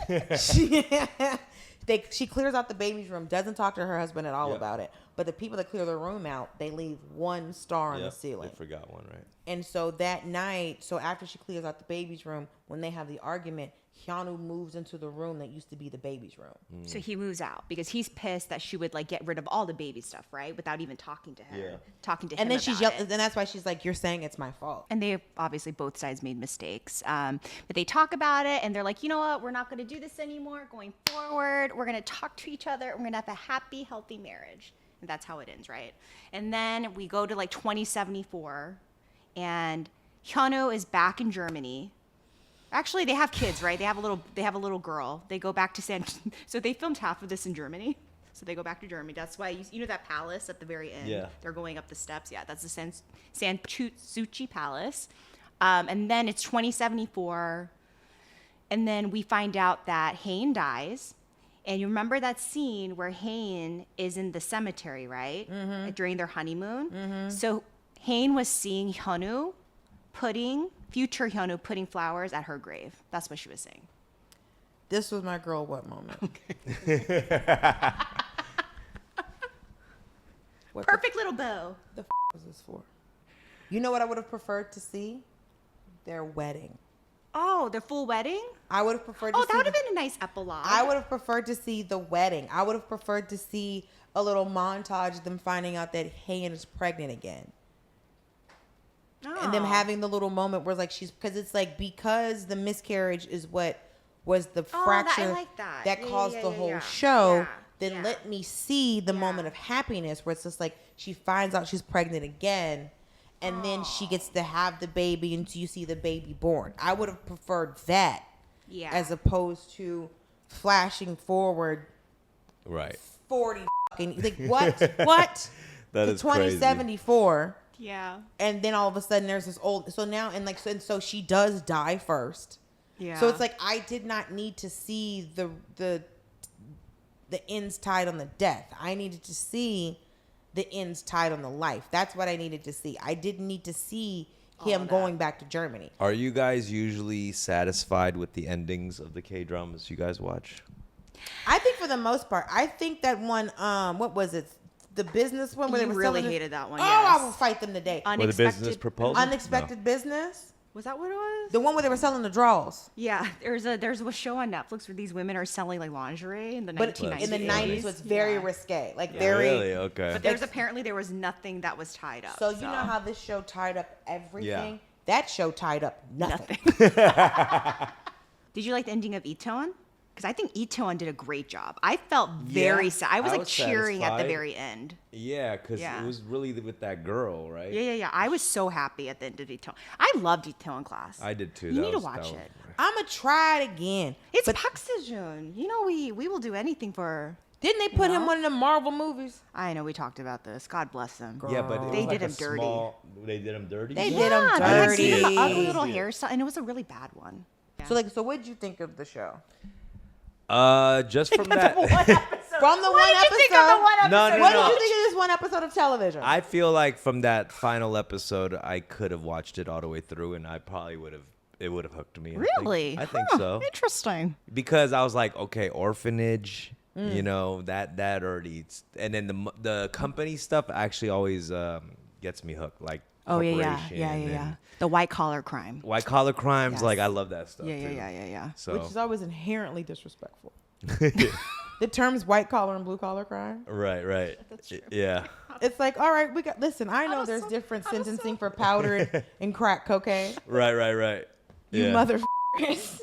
she clears out the baby's room, doesn't talk to her husband at all Yep. about it. But the people that clear the room out, they leave one star on the Yep, ceiling. I forgot one, right? And so that night, so after she clears out the baby's room, when they have the argument, Hyunwoo moves into the room that used to be the baby's room. So he moves out because he's pissed that she would like get rid of all the baby stuff, right? Without even talking to him. Yeah. Talking to him. And then she's about yelling, it. and that's why she's like, "You're saying it's my fault." And they obviously both sides made mistakes. But they talk about it and they're like, you know what? We're not going to do this anymore. Going forward, we're going to talk to each other. We're going to have a happy, healthy marriage. And that's how it ends, right? And then we go to like 2074 and Hyunwoo is back in Germany. Actually, they have kids, right? They have a little girl. They go back to so they filmed half of this in Germany. So they go back to Germany. That's why you know that palace at the very end. Yeah. They're going up the steps. Yeah, that's the Soocheol Palace. And then it's 2074, and then we find out that Haein dies. And you remember that scene where Haein is in the cemetery, right? Mm-hmm. During their honeymoon. Mm-hmm. So Haein was seeing future Hyunwoo putting flowers at her grave. That's what she was saying. This was my girl what moment. What Perfect little bow. the was this for? You know what I would have preferred to see? Their wedding. Oh, their full wedding? I would have preferred to Oh, see that would have been a nice epilogue. I would have preferred to see the wedding. I would have preferred to see a little montage of them finding out that Haein is pregnant again. And them having the little moment where like because the miscarriage is what was the fracture I like that. that Yeah, caused yeah, the yeah, whole yeah. show. Yeah, Then yeah. let me see the moment of happiness where it's just like she finds out she's pregnant again, and then she gets to have the baby and you see the baby born. I would have preferred that, Yeah. as opposed to flashing forward Right. 40 fucking like what That to is crazy. 2074. Yeah. And then all of a sudden there's this old, so now, and like, so she does die first. Yeah. So it's like, I did not need to see the ends tied on the death. I needed to see the ends tied on the life. That's what I needed to see. I didn't need to see him going back to Germany. Are you guys usually satisfied with the endings of the K-dramas you guys watch? I think for the most part, I think that one, what was it? The business one where You they were really selling hated that one, Oh, yes. I will fight them today. Or the business proposal? Unexpected Business. Was that what it was? The one where they were selling the draws. Yeah, there's a show on Netflix where these women are selling like lingerie in the But 1990s. in the 90s, was very risque. Like very. Really? Okay. But there was nothing that was tied up. So you know how this show tied up everything? Yeah. That show tied up nothing. Did you like the ending of Itaewon? Because I think Itaewon did a great job. I felt very sad. I was like cheering at the satisfied. very end. Yeah, because Yeah. it was really with that girl, right? Yeah. I was so happy at the end of Itaewon. I loved Itaewon Class. I did too. You That need to was- watch that it. was- I'm going to try it again. It's But Park Seo-joon. You know we will do anything for. didn't they put him in one of the Marvel movies? I know we talked about this. God bless them. Yeah, but it They was like did a him dirty. They did him dirty. They Yeah, did him they had dirty. gave him an ugly I little didn't see it. hairstyle, and it was a really bad one. So what did you think of the show? Just from that. From the one episode. think of the one episode? No, What no. did you think of this one episode of television? I feel like from that final episode, I could have watched it all the way through, and I probably would have. It would have hooked me. Really? I think Huh, so. Interesting. Because I was like, okay, orphanage. You know that already, and then the company stuff actually always gets me hooked. Like Oh yeah. corporation and The white collar crime. white collar crimes. Yes. Like I love that stuff. Yeah. too. So Which is always inherently disrespectful. The terms white collar and blue collar crime. right. That's true. Yeah. It's like, all right, listen, I know there's different sentencing for powdered and crack cocaine. Right. You Yeah. motherfuckers.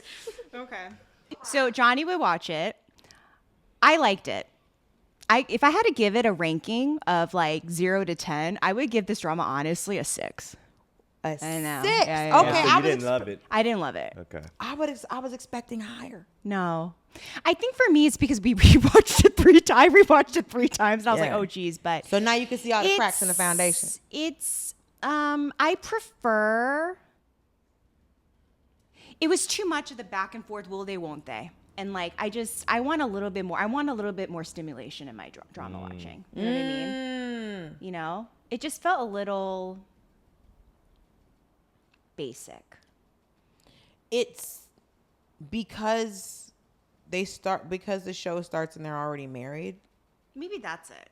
Okay. So Johnny would watch it. I liked it. If I had to give it a ranking of like 0 to 10, I would give this drama honestly a 6. A I know. 6. Yeah. Okay, Yeah, so I you was didn't love it. I didn't love it. Okay. I was expecting higher. No. I think for me it's because we rewatched it 3 times. I rewatched it 3 times and I was like, Yeah. oh geez, but So now you can see all the cracks in the foundation. It's I prefer. It was too much of the back and forth. Will they? Won't they? And like I want a little bit more. I want a little bit more stimulation in my drama watching. You know what I mean? You know, it just felt a little basic. It's because they start because the show starts and they're already married. Maybe that's it.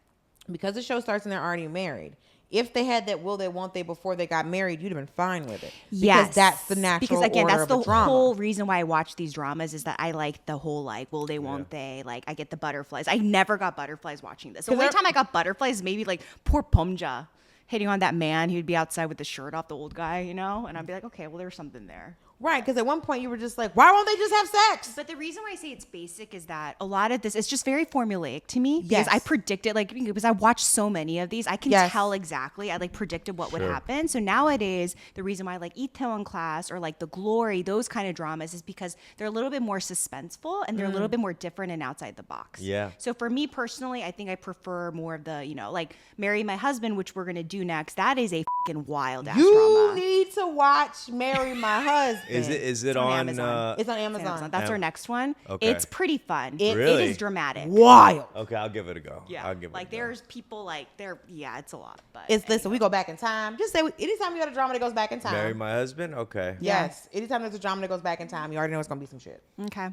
Because the show starts and they're already married. If they had that will they won't they before they got married, you'd have been fine with it. Yes. Because that's the natural Because again, order that's of a the drama. whole reason why I watch these dramas is that I like the whole like will they won't they, like I get the butterflies. I never got butterflies watching this. The only time I got butterflies is maybe like poor Beomja hitting on that man. He would be outside with the shirt off, the old guy, you know, and I'd be like, okay, well there's something there. Right, because at one point you were just like, why won't they just have sex? But the reason why I say it's basic is that a lot of this is just very formulaic to me. Because Yes. I predicted, like, because I watched so many of these, I can Yes. tell exactly. I like predicted what would happen. So nowadays, the reason why I like Itaewon Class or like The Glory, those kind of dramas is because they're a little bit more suspenseful and they're a little bit more different and outside the box. Yeah. So for me personally, I think I prefer more of the, you know, like Marry My Husband, which we're going to do next. That is a fucking wild ass You drama. need to watch Marry My Husband. Is it on on? Amazon. It's on It's Amazon. Amazon. That's our next one. Okay. It's pretty fun. It- Really? It is dramatic. Wild. Okay, I'll give it a go. Yeah, I'll give it like a go. there's people like it's a lot, but It's listen, we go back in time. Just say anytime you got a drama that goes back in time. Marry My Husband. Okay. Yes. Anytime there's a drama that goes back in time, you already know it's gonna be some shit. Okay.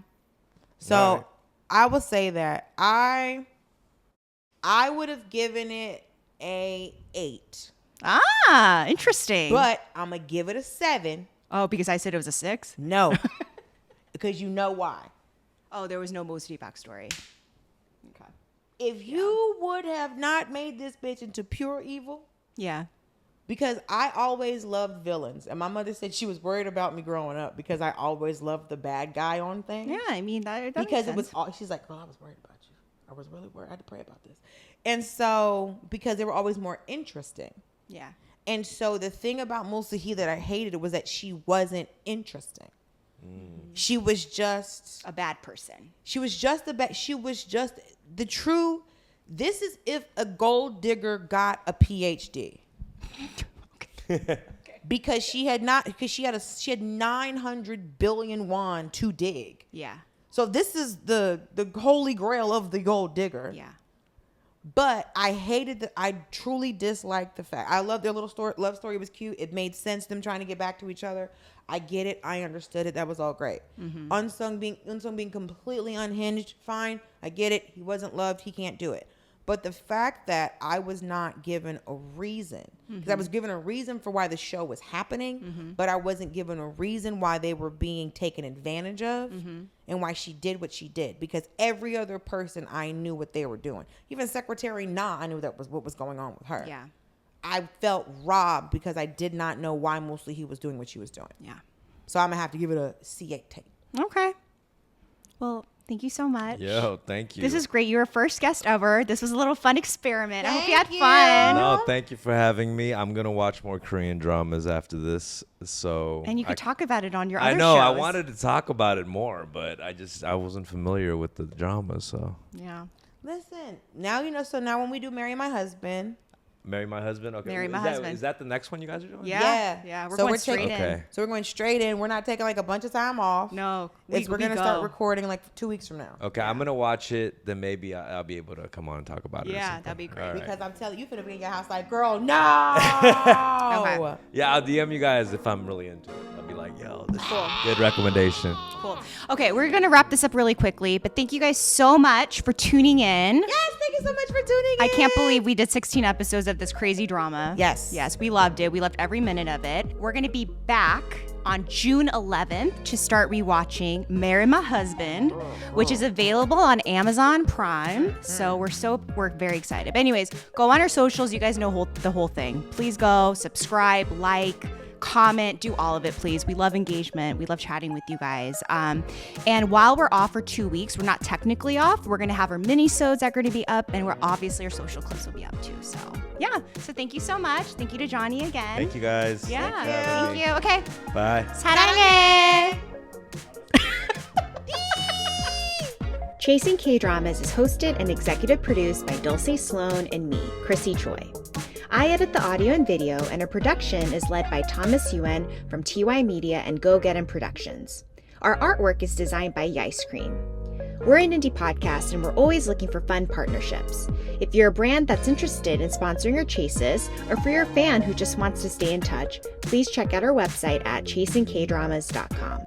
So Right. I would say that I would have given it a 8. Ah, interesting. But I'm gonna give it a 7. Oh, because I said it was a 6. No. Because you know why. Oh, there was no Moh Seul Hee backstory. Okay. If you would have not made this bitch into pure evil, Yeah. because I always loved villains. And my mother said she was worried about me growing up because I always loved the bad guy on things. Yeah, I mean that Because makes it was sense. all, she's like, oh, I was worried about you. I was really worried. I had to pray about this. And so, because they were always more interesting. Yeah. And so the thing about Moh Seul Hee that I hated was that she wasn't interesting. She was just A bad person. she was just the true. This is if a gold digger got a PhD. Because she had 900 billion won to dig. Yeah. So this is the holy grail of the gold digger. Yeah. But I hated that. I truly disliked the fact. I loved their little love story. It was cute. It made sense, them trying to get back to each other. I get it. I understood it. That was all great. Eunsung being completely unhinged, fine. I get it. He wasn't loved. He can't do it. But the fact that I was not given a reason, because I was given a reason for why the show was happening, but I wasn't given a reason why they were being taken advantage of and why she did what she did. Because every other person, I knew what they were doing. Even Secretary Na, I knew that was what was going on with her. Yeah. I felt robbed because I did not know why Moh Seul Hee was doing what she was doing. Yeah. So I'm going to have to give it a C8. Okay. Well, thank you so much. Yo, thank you. This is great. You were first guest ever. This was a little fun experiment. I hope you had Thank fun. No, thank you for having me. I'm gonna watch more Korean dramas after this. So And you could talk about it on your other I know. I shows. wanted to talk about it more, but I wasn't familiar with the drama. So Yeah. Listen, now you know. So now when we do Marry My Husband, Marry My Husband. Okay, Marry My Is that- Husband. Is that the next one you guys are doing? Yeah. Yeah. We're So going we're straight taking- in. Okay. so we're going straight in. We're not taking like a bunch of time off. No. We're going to go. start recording like 2 weeks from now. Okay, I'm gonna watch it. Then maybe I'll be able to come on and talk about it. or Yeah, something. that'd be great. All right. Because I'm telling you, finna be in your house like, girl, no. Okay. Yeah, I'll DM you guys if I'm really into it. I'll be like, yo, this Cool. is a good recommendation. Cool. Okay, we're going to wrap this up really quickly, but thank you guys so much for tuning in. Yes, thank you so much for tuning in. I can't believe we did 16 episodes of this crazy drama. Yes. Yes, we loved it. We loved every minute of it. We're going to be back on June 11th to start rewatching Marry My Husband, which is available on Amazon Prime. So we're very excited. But anyways, go on our socials. You guys know the whole thing. Please go subscribe, like, comment, do all of it, please. We love engagement. We love chatting with you guys. And while we're off for 2 weeks, we're not technically off. We're going to have our minisodes that are going to be up, and we're obviously our social clips will be up too. So yeah. So thank you so much. Thank you to Jonnie again. Thank you guys. Yeah. Thanks for having Thank me. you. Okay. Bye. 사랑해. Chasing K-Dramas is hosted and executive produced by Dulcé Sloan and me, Chrissy Choi. I edit the audio and video, and our production is led by Thomas Yuen from TY Media and Go Get 'Em Productions. Our artwork is designed by Yicecream. We're an indie podcast, and we're always looking for fun partnerships. If you're a brand that's interested in sponsoring our chases, or for your fan who just wants to stay in touch, please check out our website at chasingkdramas.com.